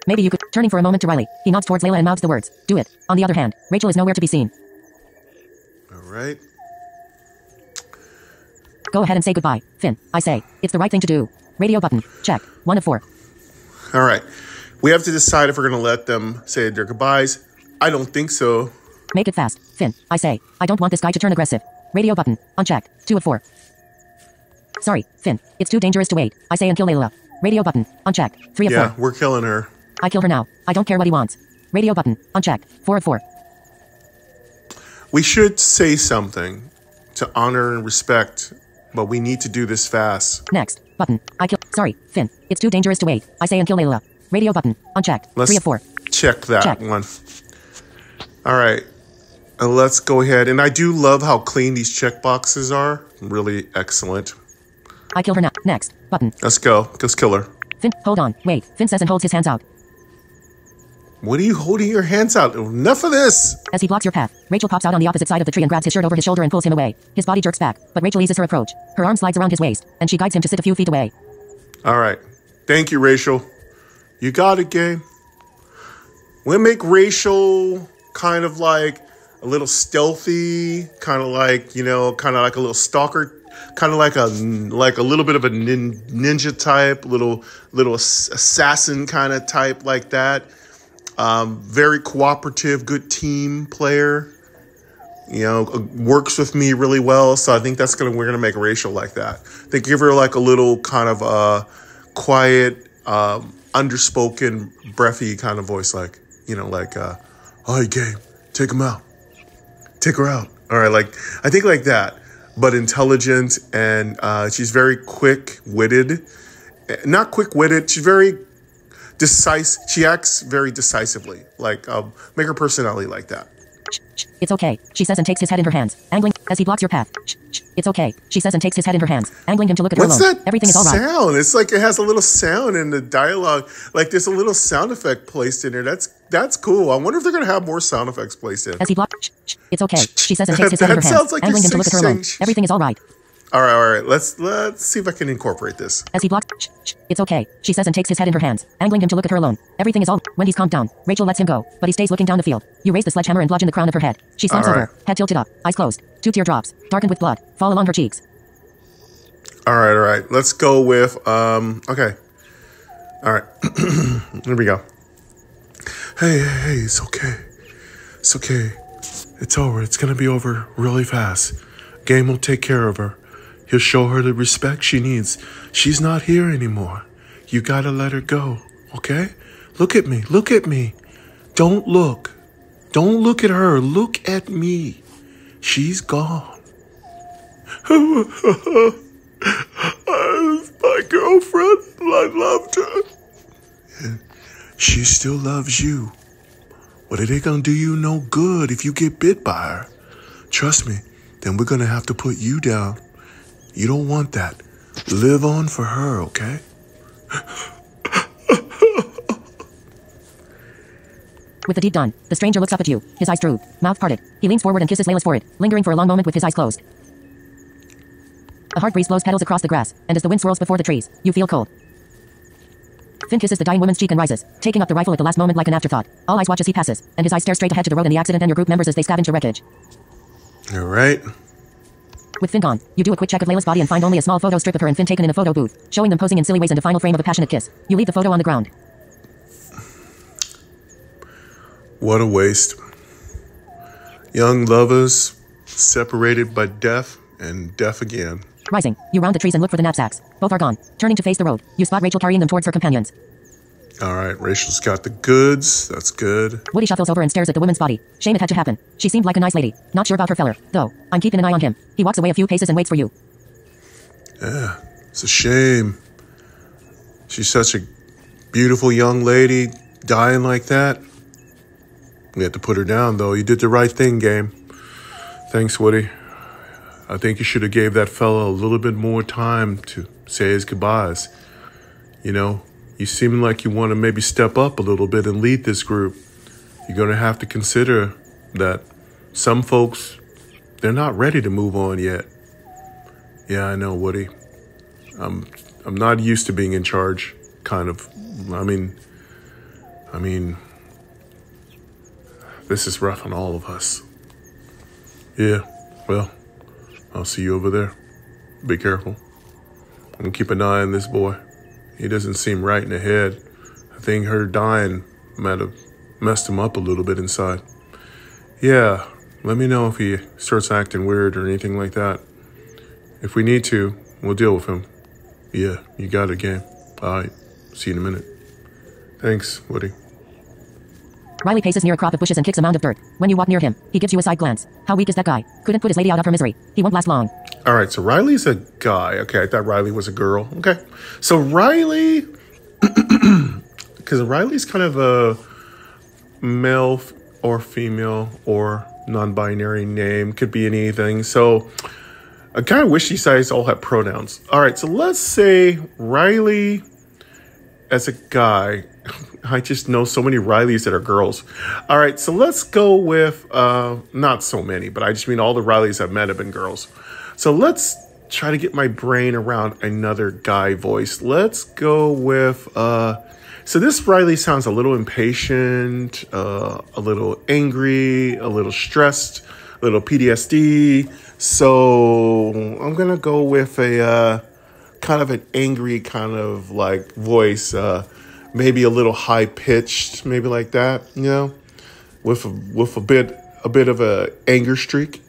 Maybe you could... Turning for a moment to Riley, he nods towards Layla and mouths the words, do it. On the other hand, Rachel is nowhere to be seen. All right. Go ahead and say goodbye, Finn. I say, it's the right thing to do. Radio button. Check. 1 of 4. All right. We have to decide if we're going to let them say their goodbyes. I don't think so. Make it fast, Finn. I say, I don't want this guy to turn aggressive. Radio button. Unchecked. 2 of 4. Sorry, Finn. It's too dangerous to wait. I say and kill Layla. Radio button. Unchecked. 3 of 4. Yeah, we're killing her. I kill her now. I don't care what he wants. Radio button. Unchecked. 4 of 4. We should say something to honor and respect... But we need to do this fast. Next. Button. Sorry, Finn. It's too dangerous to wait. I say and kill Layla. Radio button. Unchecked. 3 of 4. Check that one. All right. Let's go ahead. And I do love how clean these check boxes are. Really excellent. I kill her now. Next. Button. Let's go. Let's kill her. Finn, hold on. Wait. Finn says and holds his hands out. What are you holding your hands out? Enough of this! As he blocks your path, Rachel pops out on the opposite side of the tree and grabs his shirt over his shoulder and pulls him away. His body jerks back, but Rachel eases her approach. Her arm slides around his waist, and she guides him to sit a few feet away. All right. Thank you, Rachel. You got it, Gabe. We'll make Rachel kind of like a little stealthy, kind of like, you know, kind of like a little stalker, kind of like a little bit of a ninja type, little assassin kind of type like that. Very cooperative, good team player. You know, works with me really well. So I think we're gonna make Rachel like that. They give her like a little kind of quiet, underspoken, breathy kind of voice, like, you know, like, "Hey, Gabe, take him out, take her out." All right, like I think like that, but intelligent, and she's very quick-witted. Not quick-witted. She's very decisive. She acts very decisively. Like make her personality like that. It's okay, she says and takes his head in her hands, angling as he blocks your path. It's okay, she says and takes his head in her hands, angling him to look at her alone. What's that Everything is all right. sound? It's like it has a little sound in the dialogue. Like there's a little sound effect placed in there. That's cool. I wonder if they're going to have more sound effects placed in. As he blocks, it's okay, she says and takes his head in her hands, like angling him to look at her alone. Everything is all right. All right. Let's see if I can incorporate this. As he blocks, it's okay, she says and takes his head in her hands, angling him to look at her alone. Everything is all. When he's calmed down, Rachel lets him go, but he stays looking down the field. You raise the sledgehammer and bludgeon the crown of her head. She slumps over, head tilted up, eyes closed. 2 teardrops, darkened with blood, fall along her cheeks. All right. Let's go with okay. All right. Here we go. Hey, it's okay. It's okay. It's over. It's gonna be over really fast. Game will take care of her. He'll show her the respect she needs. She's not here anymore. You gotta let her go, okay? Look at me. Look at me. Don't look. Don't look at her. Look at me. She's gone. My girlfriend, I loved her. She still loves you. What are they gonna do you no good if you get bit by her? Trust me, then we're gonna have to put you down. You don't want that. Live on for her, okay? With the deed done, the stranger looks up at you, his eyes droop, mouth parted. He leans forward and kisses Layla's forehead, lingering for a long moment with his eyes closed. A hard breeze blows petals across the grass, and as the wind swirls before the trees, you feel cold. Finn kisses the dying woman's cheek and rises, taking up the rifle at the last moment like an afterthought. All eyes watch as he passes, and his eyes stare straight ahead to the road and the accident and your group members as they scavenge your wreckage. All right. With Finn gone, you do a quick check of Layla's body and find only a small photo strip of her and Finn taken in a photo booth, showing them posing in silly ways and a final frame of a passionate kiss. You leave the photo on the ground. What a waste. Young lovers separated by death and death again. Rising, you round the trees and look for the knapsacks. Both are gone. Turning to face the road, you spot Rachel carrying them towards her companions. All right, Rachel's got the goods. That's good. Woody shuffles over and stares at the woman's body. Shame it had to happen. She seemed like a nice lady. Not sure about her feller, though. I'm keeping an eye on him. He walks away a few paces and waits for you. Yeah, it's a shame. She's such a beautiful young lady, dying like that. We had to put her down, though. You did the right thing, game. Thanks, Woody. I think you should have gave that fella a little bit more time to say his goodbyes. You know, you seem like you want to maybe step up a little bit and lead this group. You're going to have to consider that some folks, they're not ready to move on yet. Yeah, I know, Woody. I'm not used to being in charge, kind of. I mean, this is rough on all of us. Yeah, well, I'll see you over there. Be careful. I'm gonna keep an eye on this boy. He doesn't seem right in the head. I think her dying might have messed him up a little bit inside. Yeah, let me know if he starts acting weird or anything like that. If we need to, we'll deal with him. Yeah, you got it, game. All right, see you in a minute. Thanks, Woody. Riley paces near a crop of bushes and kicks a mound of dirt. When you walk near him, he gives you a side glance. How weak is that guy? Couldn't put his lady out of her misery. He won't last long. All right, so Riley's a guy. Okay, I thought Riley was a girl. Okay, so Riley, because Riley's kind of a male or female or non-binary name. Could be anything. So I kind of wish these guys all had pronouns. All right, so let's say Riley as a guy. I just know so many Rileys that are girls. All right, so let's go with, not so many, but I just mean all the Rileys I've met have been girls. So let's try to get my brain around another guy voice. Let's go with, So this Riley sounds a little impatient, a little angry, a little stressed, a little PTSD. So I'm going to go with a kind of an angry kind of like voice, maybe a little high pitched, maybe like that, you know, with a bit of a anger streak.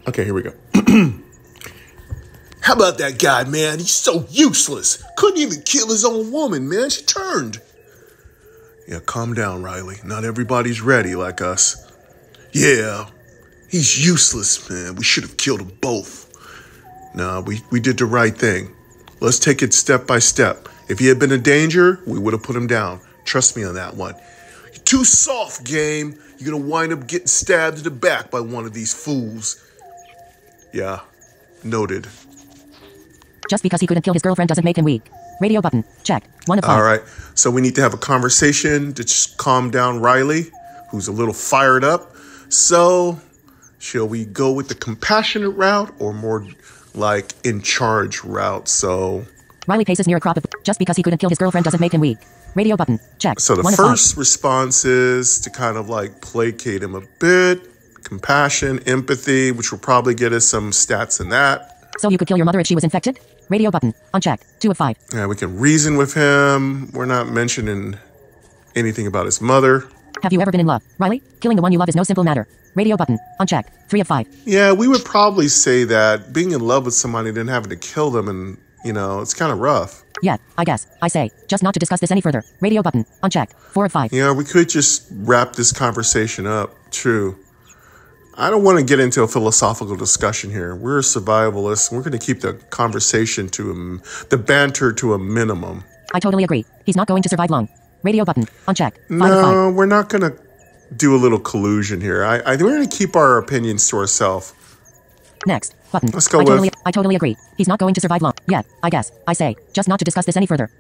Okay, here we go. How about that guy, man? He's so useless. Couldn't even kill his own woman, man. She turned. Yeah, calm down, Riley. Not everybody's ready like us. Yeah, he's useless, man. We should have killed them both. Nah, we did the right thing. Let's take it step by step. If he had been in danger, we would have put him down. Trust me on that one. You're too soft, game. You're gonna wind up getting stabbed in the back by one of these fools. Yeah, noted. Just because he couldn't kill his girlfriend doesn't make him weak. Radio button. Check. 1 of 5. All right. So we need to have a conversation to just calm down Riley, who's a little fired up. So shall we go with the compassionate route or more like in charge route? So Riley paces near a crop of... Just because he couldn't kill his girlfriend doesn't make him weak. Radio button. Check. So the first response is to kind of like placate him a bit. Compassion, empathy, which will probably get us some stats in that. So you could kill your mother if she was infected? Radio button. Unchecked. 2 of 5. Yeah, we can reason with him. We're not mentioning anything about his mother. Have you ever been in love? Riley? Killing the one you love is no simple matter. Radio button. Unchecked. 3 of 5. Yeah, we would probably say that being in love with somebody and then having to kill them and, you know, it's kind of rough. Yeah, I guess. I say, just not to discuss this any further. Radio button. Unchecked. 4 of 5. Yeah, we could just wrap this conversation up. True. I don't want to get into a philosophical discussion here. We're survivalists. We're going to keep the conversation to the banter to a minimum. I totally agree. He's not going to survive long. Radio button. Unchecked. 5 of 5. No, we're not going to do a little collusion here. I think we're going to keep our opinions to ourselves. Next. Button. Let's go I totally agree. He's not going to survive long. Yeah, I guess. I say, just not to discuss this any further.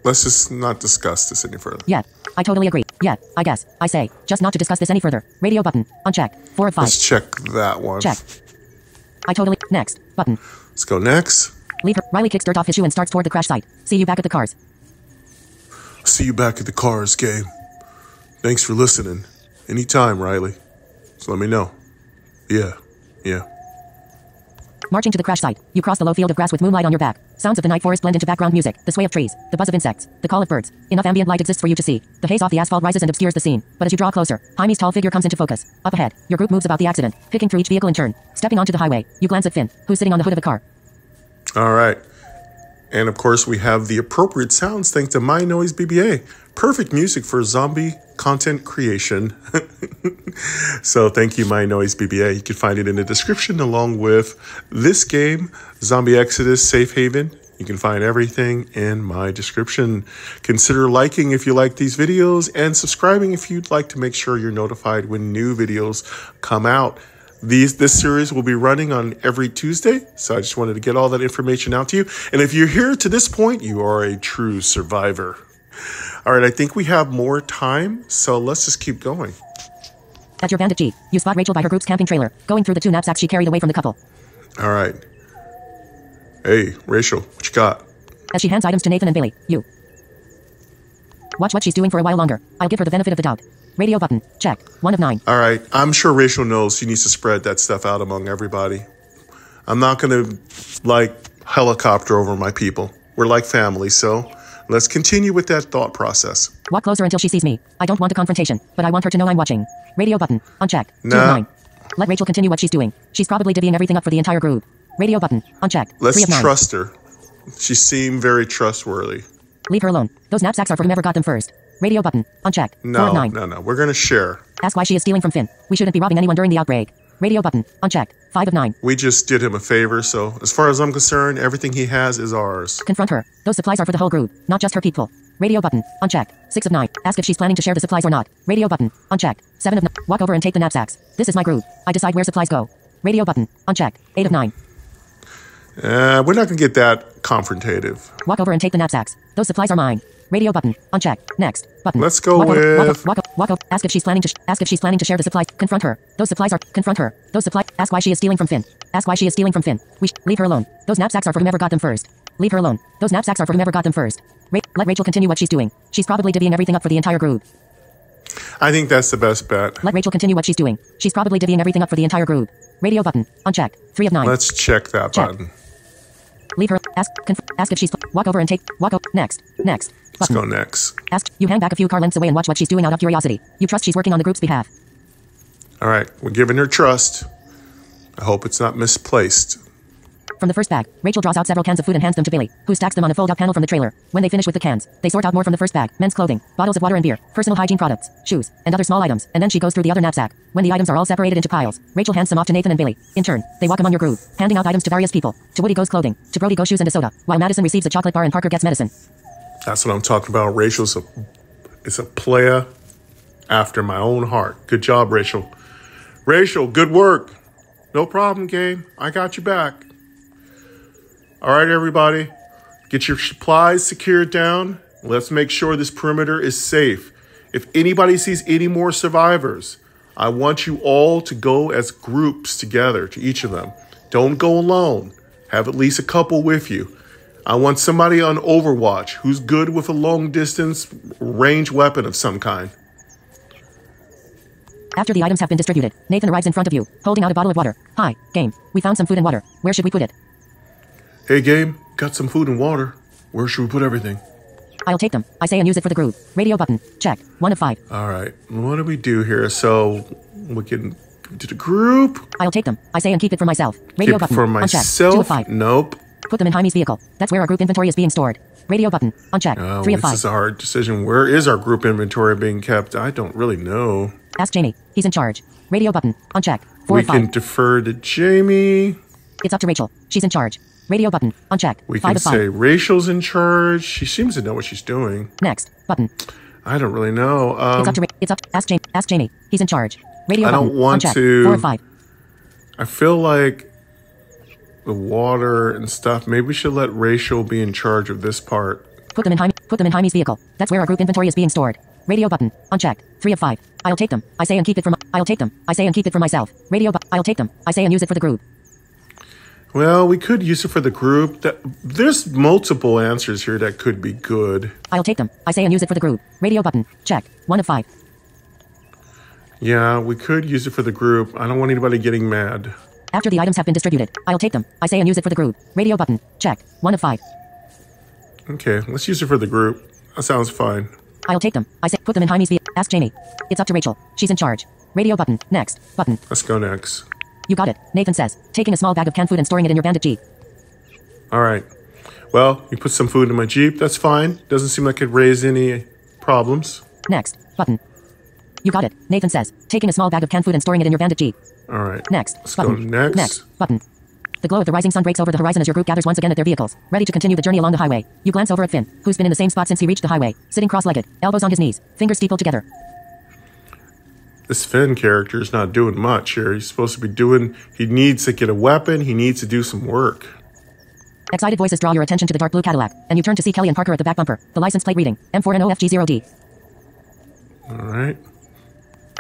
Let's just not discuss this any further. Yeah, I totally agree. Yeah, I guess. I say, just not to discuss this any further. Radio button. Unchecked. 4 of 5. Let's check that one. Check. I totally... Next. Button. Let's go next. Leave her. Riley kicks dirt off his shoe and starts toward the crash site. See you back at the cars. See you back at the cars, game. Thanks for listening. Anytime, Riley. So let me know. Yeah. Marching to the crash site, you cross the low field of grass with moonlight on your back. Sounds of the night forest blend into background music, the sway of trees, the buzz of insects, the call of birds. Enough ambient light exists for you to see. The haze off the asphalt rises and obscures the scene. But as you draw closer, Jaime's tall figure comes into focus. Up ahead, your group moves about the accident, picking through each vehicle in turn. Stepping onto the highway, you glance at Finn, who's sitting on the hood of a car. All right. And of course, we have the appropriate sounds thanks to MyNoise BBA. Perfect music for zombie content creation. So thank you, MyNoise BBA. You can find it in the description along with this game, Zombie Exodus Safe Haven. You can find everything in my description. Consider liking if you like these videos and subscribing if you'd like to make sure you're notified when new videos come out. This series will be running on every Tuesday, so I just wanted to get all that information out to you. And if you're here to this point, you are a true survivor. All right, I think we have more time, so let's just keep going. At your bandit Jeep, you spot Rachel by her group's camping trailer, going through the 2 knapsacks she carried away from the couple. All right. Hey, Rachel, what you got? As she hands items to Nathan and Bailey, you watch what she's doing for a while longer. I'll give her the benefit of the doubt. Radio button. Check. 1 of 9. All right. I'm sure Rachel knows she needs to spread that stuff out among everybody. I'm not going to, like, helicopter over my people. We're like family, so let's continue with that thought process. Walk closer until she sees me. I don't want a confrontation, but I want her to know I'm watching. Radio button. Unchecked. 2 of 9. Let Rachel continue what she's doing. She's probably divvying everything up for the entire group. Radio button. Unchecked. 3 Let's of 9. trust her. She seemed very trustworthy. Leave her alone. Those knapsacks are for whomever got them first. Radio button. Unchecked. 4 of 9. No. We're going to share. Ask why she is stealing from Finn. We shouldn't be robbing anyone during the outbreak. Radio button. Unchecked. 5 of 9. We just did him a favor, so as far as I'm concerned, everything he has is ours. Confront her. Those supplies are for the whole group, not just her people. Radio button. Unchecked. 6 of 9. Ask if she's planning to share the supplies or not. Radio button. Unchecked. 7 of 9. Walk over and take the knapsacks. This is my group. I decide where supplies go. Radio button. Unchecked. 8 of 9. We're not going to get that confrontative. Walk over and take the knapsacks. Those supplies are mine. Radio button. Unchecked. Next. Button. Let's go with... Walk over. Ask if she's planning to share the supplies. Confront her. Those supplies are... Confront her. Those supplies... Ask why she is stealing from Finn. Ask why she is stealing from Finn. Leave her alone. Those knapsacks are for whomever got them first. Leave her alone. Those knapsacks are for whomever got them first. Let Rachel continue what she's doing. She's probably divvying everything up for the entire group. I think that's the best bet. Let Rachel continue what she's doing. She's probably divvying everything up for the entire group. Radio button. Unchecked. 3 of 9. Let's check that button. Leave her. Ask if she's. Walk over and take. Walk over. Next. Next. Let's Button. go next. Ask. You hang back a few car lengths away and watch what she's doing out of curiosity. You trust she's working on the group's behalf. All right, we're giving her trust. I hope it's not misplaced. From the first bag, Rachel draws out several cans of food and hands them to Billy, who stacks them on a fold-out panel from the trailer. When they finish with the cans, they sort out more from the first bag: men's clothing, bottles of water and beer, personal hygiene products, shoes, and other small items. And then she goes through the other knapsack. When the items are all separated into piles, Rachel hands them off to Nathan and Billy. In turn, they walk among your group, handing out items to various people. To Woody goes clothing, to Brody goes shoes and a soda, while Madison receives a chocolate bar and Parker gets medicine. That's what I'm talking about. Rachel's a player after my own heart. Good job, Rachel. Rachel, good work. No problem, game. I got you back. All right, everybody. Get your supplies secured down. Let's make sure this perimeter is safe. If anybody sees any more survivors, I want you all to go as groups together to each of them. Don't go alone. Have at least a couple with you. I want somebody on Overwatch who's good with a long distance range weapon of some kind. After the items have been distributed, Nathan arrives in front of you, holding out a bottle of water. Hi, game. We found some food and water. Where should we put it? Hey, game. Got some food and water. Where should we put everything? I'll take them. I say and use it for the group. Radio button. Check. 1 of 5. All right. What do we do here? So we can do the group. I'll take them. I say and keep it for myself. Radio Keep button. it for Unchecked. myself. 2 of 5. Nope. Put them in Jaime's vehicle. That's where our group inventory is being stored. Radio button. Unchecked. 3 of 5. This is a hard decision. Where is our group inventory being kept? I don't really know. Ask Jamie. He's in charge. Radio button. Unchecked. 4 We of 5. can defer to Jamie. It's up to Rachel. She's in charge. Radio button. Unchecked. We 5 can of 5. say Rachel's in charge. She seems to know what she's doing. Next. Button. I don't really know. It's up to Ask Jamie. He's in charge. Radio I button. don't want Unchecked. to. 4 of 5. I feel like the water and stuff, maybe we should let Rachel be in charge of this part. Put them in Jaime's vehicle. That's where our group inventory is being stored. Radio button. Unchecked. 3 of 5. I'll take them. I say and keep it for I'll take them. I say and keep it for myself. Radio I'll take them. I say and use it for the group. Well, we could use it for the group. There's multiple answers here that could be good. I'll take them. I say and use it for the group. Radio button. Check. 1 of 5. Yeah, we could use it for the group. I don't want anybody getting mad. After the items have been distributed, I'll take them. I say and use it for the group. Radio button. Check. 1 of 5. Okay, let's use it for the group. That sounds fine. I'll take them. I say put them in Jaime's vehicle. Ask Jamie. It's up to Rachel. She's in charge. Radio button. Next. Button. Let's go next. You got it. Nathan says, taking a small bag of canned food and storing it in your bandit Jeep. All right. Well, you put some food in my Jeep. That's fine. Doesn't seem like it raised any problems. Next. Button. You got it. Nathan says, taking a small bag of canned food and storing it in your bandit Jeep. All right. Next. Let's Button. go next. Next. Button. The glow of the rising sun breaks over the horizon as your group gathers once again at their vehicles, ready to continue the journey along the highway. You glance over at Finn, who's been in the same spot since he reached the highway, sitting cross-legged, elbows on his knees, fingers steepled together. This Finn character is not doing much here. He's supposed to be doing... He needs to get a weapon. He needs to do some work. Excited voices draw your attention to the dark blue Cadillac, and you turn to see Kelly and Parker at the back bumper, the license plate reading, M4NOFG0D. All right.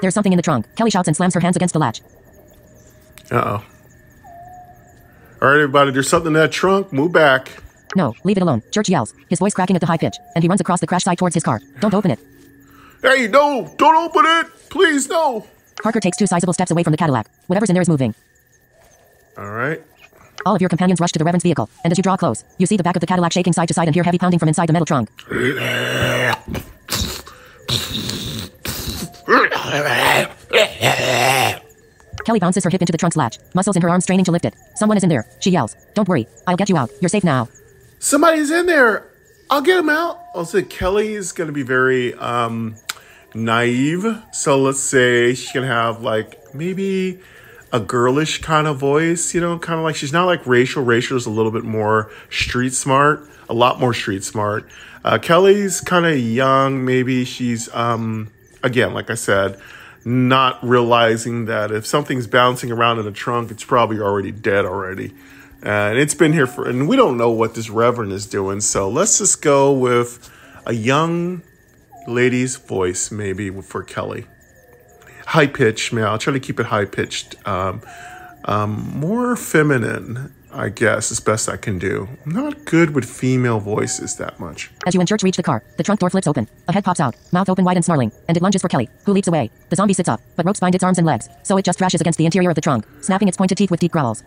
There's something in the trunk. Kelly shouts and slams her hands against the latch. Uh-oh. All right, everybody, there's something in that trunk. Move back. No, leave it alone. Church yells, his voice cracking at the high pitch, and he runs across the crash site towards his car. Don't open it. Hey, no, don't open it. Please, no. Parker takes 2 sizable steps away from the Cadillac. Whatever's in there is moving. All right. All of your companions rush to the Reverend's vehicle, and as you draw close, you see the back of the Cadillac shaking side to side and hear heavy pounding from inside the metal trunk. Kelly bounces her hip into the trunk's latch, muscles in her arms straining to lift it. Someone is in there. She yells, "Don't worry, I'll get you out. You're safe now." Somebody's in there. I'll get him out. Also, Kelly is going to be very naive. So let's say she's going to have like maybe a girlish kind of voice, you know, kind of like she's not like Rachel. Rachel's a little bit more street smart, a lot more street smart. Kelly's kind of young. Maybe she's, again, like I said, not realizing that if something's bouncing around in the trunk, it's probably already dead already. And it's been here and we don't know what this Reverend is doing. So let's just go with a young lady's voice, maybe for Kelly. High pitched, man. I'll try to keep it high pitched. More feminine. I guess, as best I can do. I'm not good with female voices that much. As you and Church reach the car, the trunk door flips open. A head pops out, mouth open wide and snarling, and it lunges for Kelly, who leaps away. The zombie sits up, but ropes bind its arms and legs, so it just thrashes against the interior of the trunk, snapping its pointed teeth with deep growls.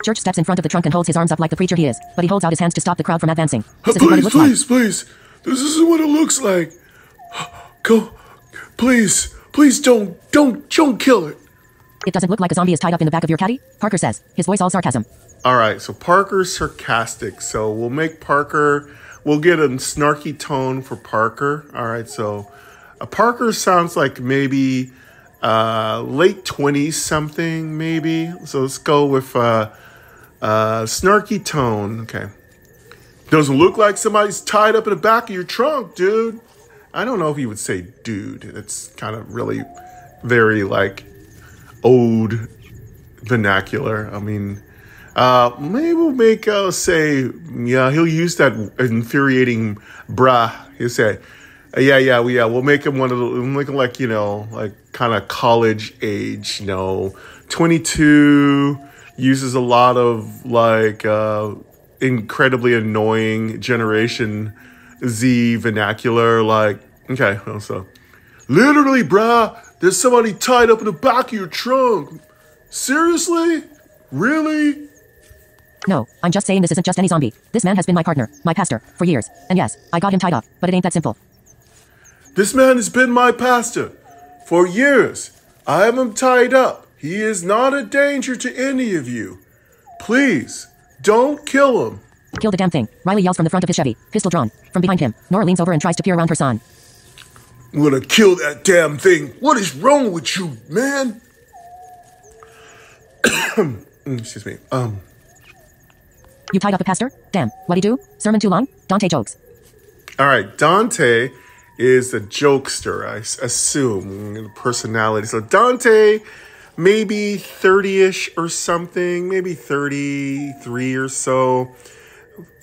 Church steps in front of the trunk and holds his arms up like the preacher he is, but he holds out his hands to stop the crowd from advancing. This isn't what it looks like. Please. This isn't what it looks like. Go. Please don't kill it. It doesn't look like a zombie is tied up in the back of your caddy, Parker says, his voice all sarcasm. All right, so Parker's sarcastic. So we'll make Parker, we'll get a snarky tone for Parker. All right, so Parker sounds like maybe late 20s something, maybe. So let's go with snarky tone. Okay. Doesn't look like somebody's tied up in the back of your trunk, dude. I don't know if you would say dude. It's kind of really very like old vernacular. I mean, maybe we'll make say, yeah, he'll use that infuriating bruh. He'll say, yeah. We'll make him one of the, we'll make him like, you know, like kind of college age, 22, uses a lot of like incredibly annoying Generation Z vernacular, like, okay, so literally, bruh, there's somebody tied up in the back of your trunk. Seriously? Really? No, I'm just saying this isn't just any zombie. This man has been my partner, my pastor, for years. And yes, I got him tied up, but it ain't that simple. This man has been my pastor for years. I have him tied up. He is not a danger to any of you. Please, don't kill him. Kill the damn thing, Riley yells from the front of his Chevy, pistol drawn. From behind him, Nora leans over and tries to peer around her son. I'm gonna kill that damn thing. What is wrong with you, man? Excuse me. You tied up a pastor? Damn, what'd he do? Sermon too long? Dante jokes. All right, Dante is a jokester, I assume, personality. So Dante, maybe 30-ish or something, maybe 33 or so.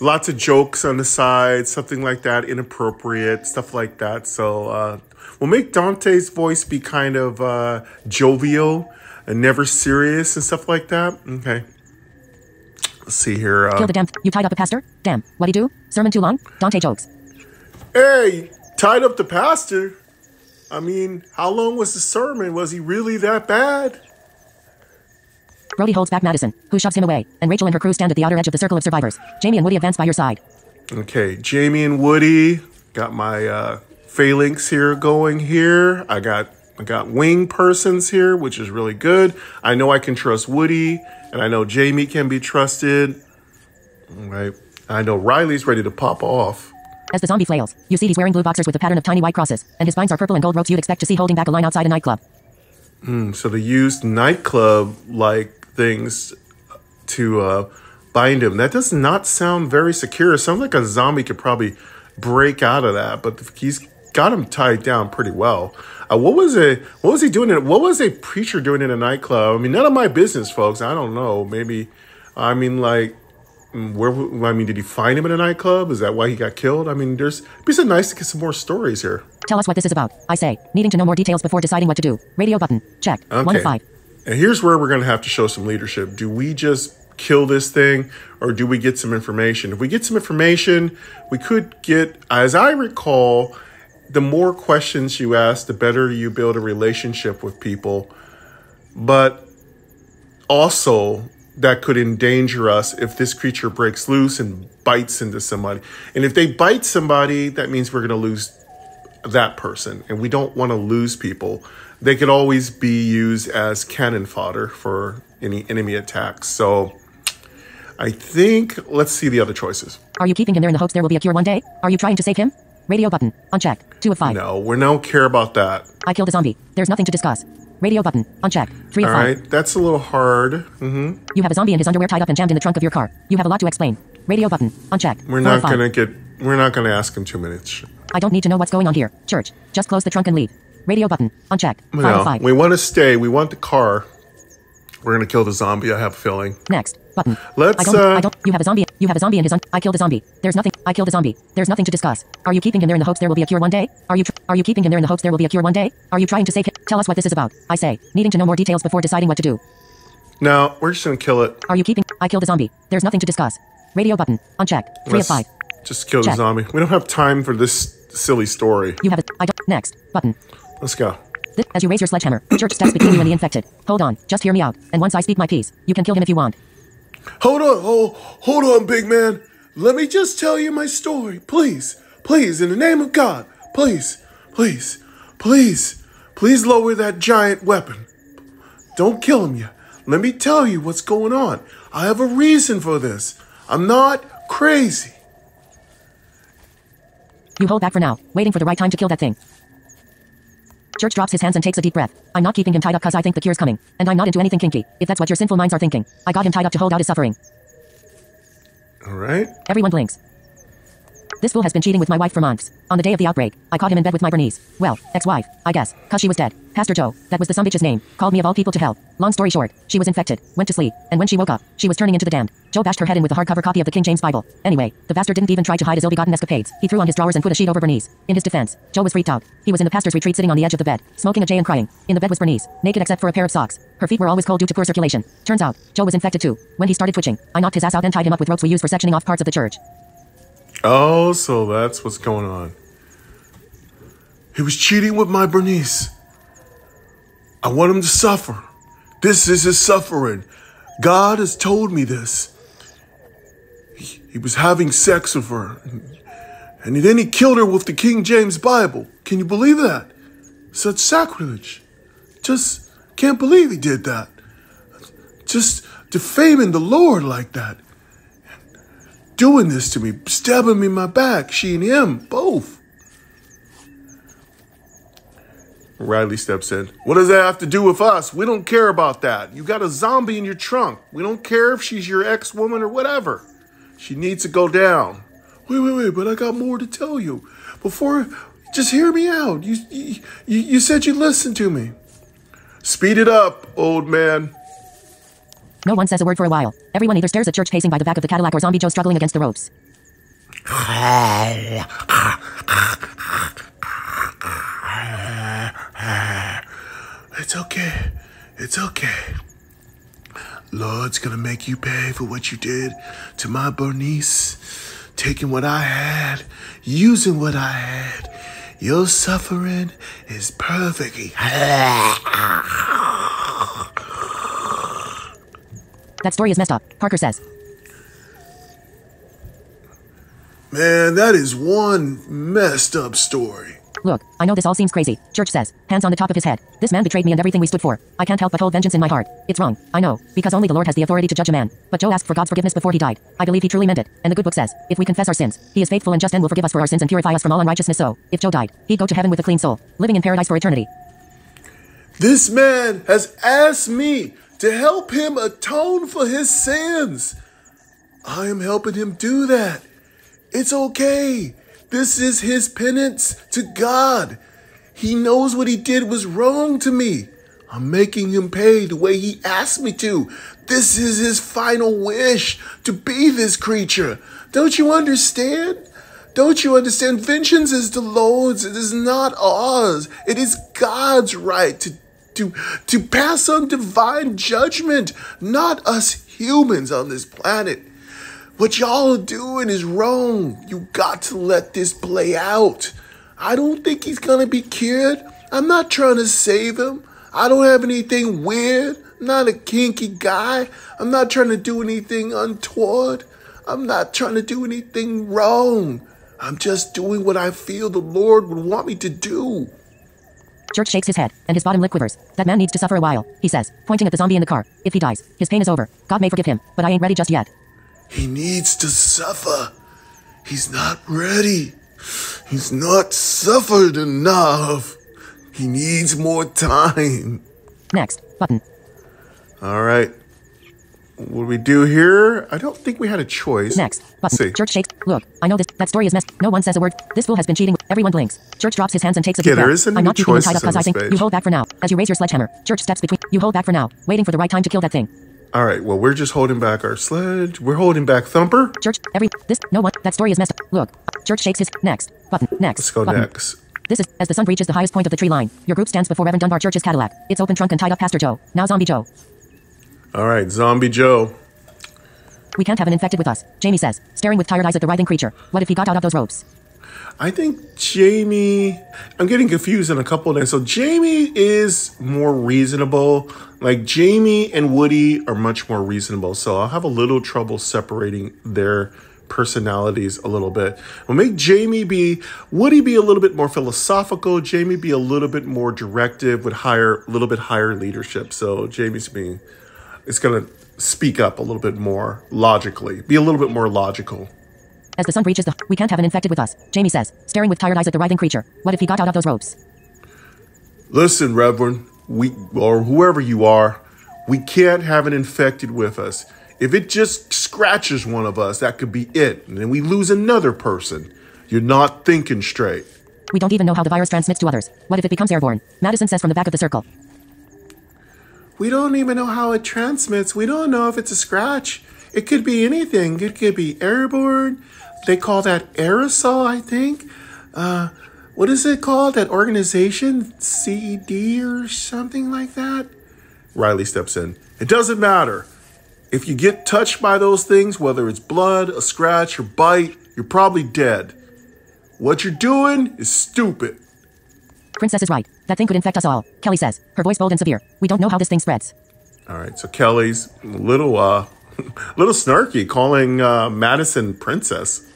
Lots of jokes on the side, something like that, inappropriate, stuff like that. So we'll make Dante's voice be kind of jovial and never serious and stuff like that. Okay. Let's see here. Kill the damn. You tied up a pastor? Damn. What'd he do? Sermon too long? Dante jokes. Hey, tied up the pastor? I mean, how long was the sermon? Was he really that bad? Brody holds back Madison, who shoves him away, and Rachel and her crew stand at the outer edge of the circle of survivors. Jamie and Woody advance by your side. Okay, Jamie and Woody. Got my phalanx here going here. I got wing persons here, which is really good. I know I can trust Woody, and I know Jamie can be trusted. All right. I know Riley's ready to pop off. As the zombie flails, you see he's wearing blue boxers with a pattern of tiny white crosses, and his spines are purple and gold ropes you'd expect to see holding back a line outside a nightclub. So they used nightclub-like things to bind him. That does not sound very secure. It sounds like a zombie could probably break out of that, but he's got him tied down pretty well. What was he doing? What was a preacher doing in a nightclub? I mean, none of my business, folks. I don't know. Maybe, I mean, like, did he find him in a nightclub? Is that why he got killed? I mean, it'd be so nice to get some more stories here. Tell us what this is about. I say, needing to know more details before deciding what to do. Radio button. Check. Okay. 1 of 5. And here's where we're going to have to show some leadership. Do we just kill this thing, or do we get some information? If we get some information, we could get, as I recall, the more questions you ask, the better you build a relationship with people. But also, that could endanger us if this creature breaks loose and bites into somebody. And if they bite somebody, that means we're going to lose that person. And we don't want to lose people. They could always be used as cannon fodder for any enemy attacks. So I think, let's see the other choices. Are you keeping him there in the hopes there will be a cure one day? Are you trying to save him? Radio button. Uncheck. 2 of 5. No, we don't care about that. I killed a zombie. There's nothing to discuss. Radio button. Uncheck. 3 of 5. All right, that's a little hard. Mm-hmm. You have a zombie in his underwear tied up and jammed in the trunk of your car. You have a lot to explain. Radio button. Uncheck. We're not gonna ask him 2 minutes. I don't need to know what's going on here. Church. Just close the trunk and leave. Radio button. Uncheck. 5 of 5. We want to stay. We want the car. We're gonna kill the zombie, I have a feeling. Next. Button. Let's, I don't. You have a zombie. You have a zombie in his. I killed a zombie. There's nothing. I killed a zombie. There's nothing to discuss. Are you keeping him there in the hopes there will be a cure one day? Are you keeping him there in the hopes there will be a cure one day? Are you trying to save him? Tell us what this is about. I say, needing to know more details before deciding what to do. No, we're just gonna kill it. Are you keeping? I killed a zombie. There's nothing to discuss. Radio button. Unchecked. 3 of 5. Just kill the Check. zombie. We don't have time for this silly story. You have it. I don't. Next. Button. Let's go. This, as you raise your sledgehammer, Church steps between you and the infected. Hold on. Just hear me out. And once I speak my piece, you can kill him if you want. Hold on, big man. Let me just tell you my story. Please, in the name of God. Please lower that giant weapon. Don't kill him yet. Let me tell you what's going on. I have a reason for this. I'm not crazy. You hold back for now, waiting for the right time to kill that thing. Church drops his hands and takes a deep breath. I'm not keeping him tied up because I think the cure's coming. And I'm not into anything kinky, if that's what your sinful minds are thinking. I got him tied up to hold out his suffering. All right. Everyone blinks. This fool has been cheating with my wife for months. On the day of the outbreak, I caught him in bed with my Bernice. Well, ex-wife, I guess, cause she was dead. Pastor Joe, that was the some bitch's name, called me of all people to hell. Long story short, she was infected, went to sleep, and when she woke up, she was turning into the damned. Joe bashed her head in with a hardcover copy of the King James Bible. Anyway, the pastor didn't even try to hide his ill-begotten escapades. He threw on his drawers and put a sheet over Bernice. In his defense, Joe was freaked out. He was in the pastor's retreat sitting on the edge of the bed, smoking a J and crying. In the bed was Bernice, naked except for a pair of socks. Her feet were always cold due to poor circulation. Turns out, Joe was infected too. When he started twitching, I knocked his ass out and tied him up with ropes we use for sectioning off parts of the church. Oh, so that's what's going on. He was cheating with my Bernice. I want him to suffer. This is his suffering. God has told me this. He was having sex with her. And then he killed her with the King James Bible. Can you believe that? Such sacrilege. Just can't believe he did that. Just defaming the Lord like that. Doing this to me, stabbing me in my back, she and him, both. Riley steps in. What does that have to do with us? We don't care about that. You got a zombie in your trunk. We don't care if she's your ex-woman or whatever. She needs to go down. Wait, but I got more to tell you. Before, just hear me out. You said you'd listen to me. Speed it up, old man. No one says a word for a while. Everyone either stares at Church pacing by the back of the Cadillac or Zombie Joe struggling against the ropes. It's okay. Lord's gonna make you pay for what you did to my Bernice. Taking what I had, using what I had. Your suffering is perfect. That story is messed up, Parker says. Man, that is one messed up story. Look, I know this all seems crazy, Church says, hands on the top of his head. This man betrayed me and everything we stood for. I can't help but hold vengeance in my heart. It's wrong, I know, because only the Lord has the authority to judge a man. But Joe asked for God's forgiveness before he died. I believe he truly meant it, and the good book says, if we confess our sins, he is faithful and just and will forgive us for our sins and purify us from all unrighteousness. So, if Joe died, he'd go to heaven with a clean soul, living in paradise for eternity. This man has asked me to help him atone for his sins. I am helping him do that. It's okay. This is his penance to God. He knows what he did was wrong to me. I'm making him pay the way he asked me to. This is his final wish, to be this creature. Don't you understand? Don't you understand? Vengeance is the Lord's. It is not ours. It is God's right to pass on divine judgment, not us humans on this planet. What y'all are doing is wrong. You got to let this play out. I don't think he's gonna be cured. I'm not trying to save him. I don't have anything weird. I'm not a kinky guy. I'm not trying to do anything untoward. I'm not trying to do anything wrong. I'm just doing what I feel the Lord would want me to do. Church shakes his head, and his bottom lip quivers. That man needs to suffer a while, he says, pointing at the zombie in the car. If he dies, his pain is over. God may forgive him, but I ain't ready just yet. He needs to suffer. He's not ready. He's not suffered enough. He needs more time. Next, button. All right. What do we do here? I don't think we had a choice. Next, button. See. Church shakes. Look, I know this. That story is messed. No one says a word. This fool has been cheating. Everyone blinks. Church drops his hands and takes a deep breath. there isn't I'm any not keeping him tied choices up because on I this think. page. You hold back for now. As you raise your sledgehammer, Church steps between. You hold back for now, waiting for the right time to kill that thing. All right, well, we're just holding back our sledge. We're holding back Thumper. Church, no one, that story is messed up. Look, Church shakes his, next, button, next. Let's go button. next. This is, as the sun reaches the highest point of the tree line, your group stands before Reverend Dunbar Church's Cadillac. Its open trunk and tied up Pastor Joe, now Zombie Joe. All right, Zombie Joe. We can't have an infected with us, Jamie says, staring with tired eyes at the writhing creature. What if he got out of those ropes? I think Jamie, I'm getting confused on a couple of things. So Jamie is more reasonable. Like Jamie and Woody are much more reasonable. So I'll have a little trouble separating their personalities a little bit. We'll make Woody be a little bit more philosophical. Jamie be a little bit more directive with a little bit higher leadership. So Jamie's going to speak up a little bit more logically, be a little bit more logical. As the sun reaches we can't have an infected with us, Jamie says, staring with tired eyes at the writhing creature. What if he got out of those ropes? Listen, Reverend, or whoever you are, we can't have an infected with us. If it just scratches one of us, that could be it. And then we lose another person. You're not thinking straight. We don't even know how the virus transmits to others. What if it becomes airborne? Madison says from the back of the circle. We don't even know how it transmits. We don't know if it's a scratch. It could be anything. It could be airborne. They call that aerosol, I think. What is it called? That organization? CED or something like that? Riley steps in. It doesn't matter. If you get touched by those things, whether it's blood, a scratch, or bite, you're probably dead. What you're doing is stupid. Princess is right. That thing could infect us all, Kelly says, her voice bold and severe. We don't know how this thing spreads. All right, so Kelly's a little snarky, calling Madison princess.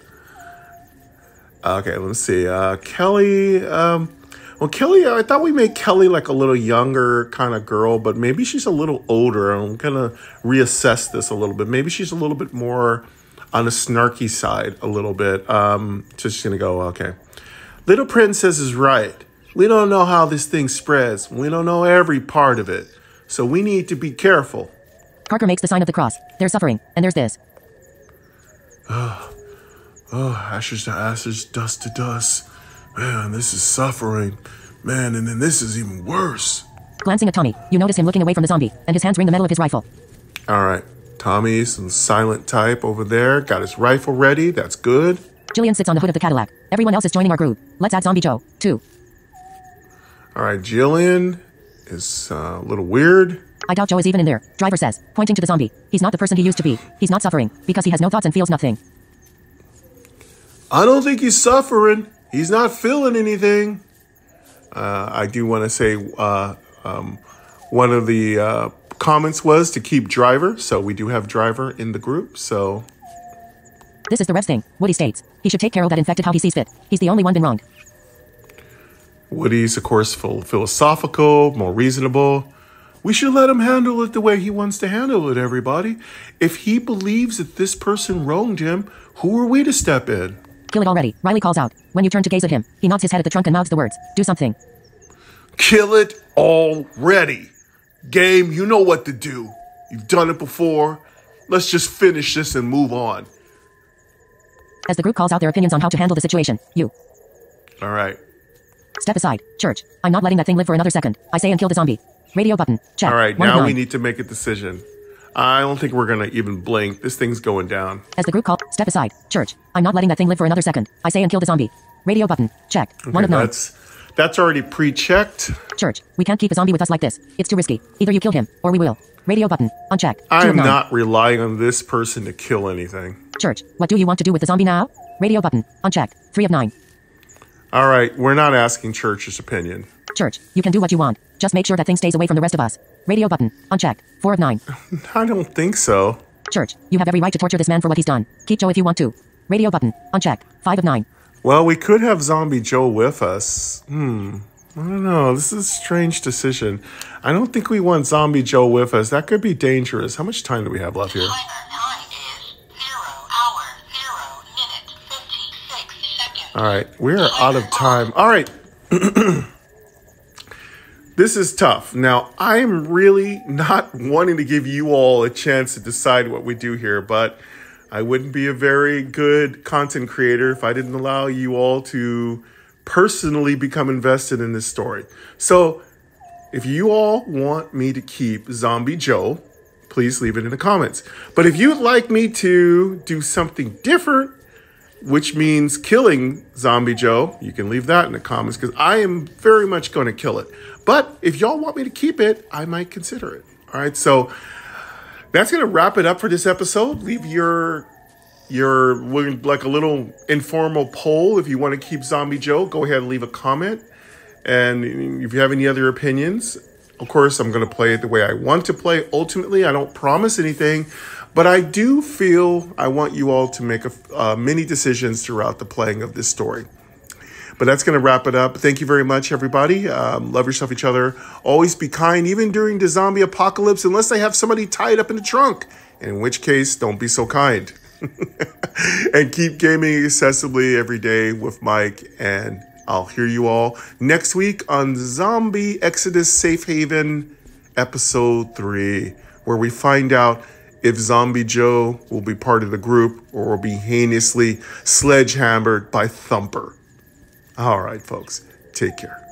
Okay, let's see. Kelly, Kelly, I thought we made Kelly like a little younger kind of girl, but maybe she's a little older. I'm going to reassess this a little bit. Maybe she's a little bit more on the snarky side a little bit. Just going to go, okay. Little Princess is right. We don't know how this thing spreads. We don't know every part of it. So we need to be careful. Parker makes the sign of the cross. There's suffering, and there's this. Ashes to ashes, dust to dust. Man, this is suffering. Man, and then this is even worse. Glancing at Tommy, you notice him looking away from the zombie, and his hands ring the metal of his rifle. All right. Tommy's some silent type over there. Got his rifle ready. That's good. Jillian sits on the hood of the Cadillac. Everyone else is joining our group. Let's add Zombie Joe, too. All right. Jillian is a little weird. I doubt Joe is even in there, Driver says, pointing to the zombie. He's not the person he used to be. He's not suffering, because he has no thoughts and feels nothing. I don't think he's suffering. He's not feeling anything. I do want to say one of the comments was to keep Driver. So we do have Driver in the group. So this is the Rev's thing, Woody states. He should take care of that infected how he sees fit. He's the only one been wronged. Woody's, of course, philosophical, more reasonable. We should let him handle it the way he wants to handle it, everybody. If he believes that this person wronged him, who are we to step in? Kill it already, Riley calls out. When you turn to gaze at him, he nods his head at the trunk and mouths the words. Do something. Kill it already. Game, you know what to do. You've done it before. Let's just finish this and move on. As the group calls out their opinions on how to handle the situation, you. All right. Step aside, Church. I'm not letting that thing live for another second. I say and kill the zombie. Radio button. Check. All right, now we need to make a decision. I don't think we're going to even blink. This thing's going down. As the group call, step aside, Church. I'm not letting that thing live for another second. I say and kill the zombie. Radio button. Check. Okay, 1 of 9. That's already pre-checked. Church, we can't keep a zombie with us like this. It's too risky. Either you kill him, or we will. Radio button. Uncheck. 2 I'm of 9. not relying on this person to kill anything. Church, what do you want to do with the zombie now? Radio button. Unchecked. 3 of 9. All right, we're not asking Church's opinion. Church, you can do what you want. Just make sure that thing stays away from the rest of us. Radio button. Unchecked. 4 of 9. I don't think so. Church, you have every right to torture this man for what he's done. Keep Joe if you want to. Radio button. Unchecked. 5 of 9. Well, we could have Zombie Joe with us. I don't know. This is a strange decision. I don't think we want Zombie Joe with us. That could be dangerous. How much time do we have left here? Time is 0 hour, 0 minute, 56 seconds. All right, we're out of time. All right. This is tough. Now, I am really not wanting to give you all a chance to decide what we do here, but I wouldn't be a very good content creator if I didn't allow you all to personally become invested in this story. So if you all want me to keep Zombie Joe, please leave it in the comments. But if you'd like me to do something different, which means killing Zombie Joe, you can leave that in the comments because I am very much going to kill it. But if y'all want me to keep it, I might consider it. All right, so that's going to wrap it up for this episode. Leave your like a little informal poll. If you want to keep Zombie Joe, go ahead and leave a comment. And if you have any other opinions, of course, I'm going to play it the way I want to play. Ultimately, I don't promise anything, but I do feel I want you all to make many decisions throughout the playing of this story. But that's going to wrap it up. Thank you very much, everybody. Love yourself, each other. Always be kind, even during the zombie apocalypse, unless they have somebody tied up in the trunk, in which case, don't be so kind. And keep gaming accessibly every day with Mike, and I'll hear you all next week on Zombie Exodus Safe Haven Episode 3, where we find out if Zombie Joe will be part of the group or will be heinously sledgehammered by Thumper. All right, folks, take care.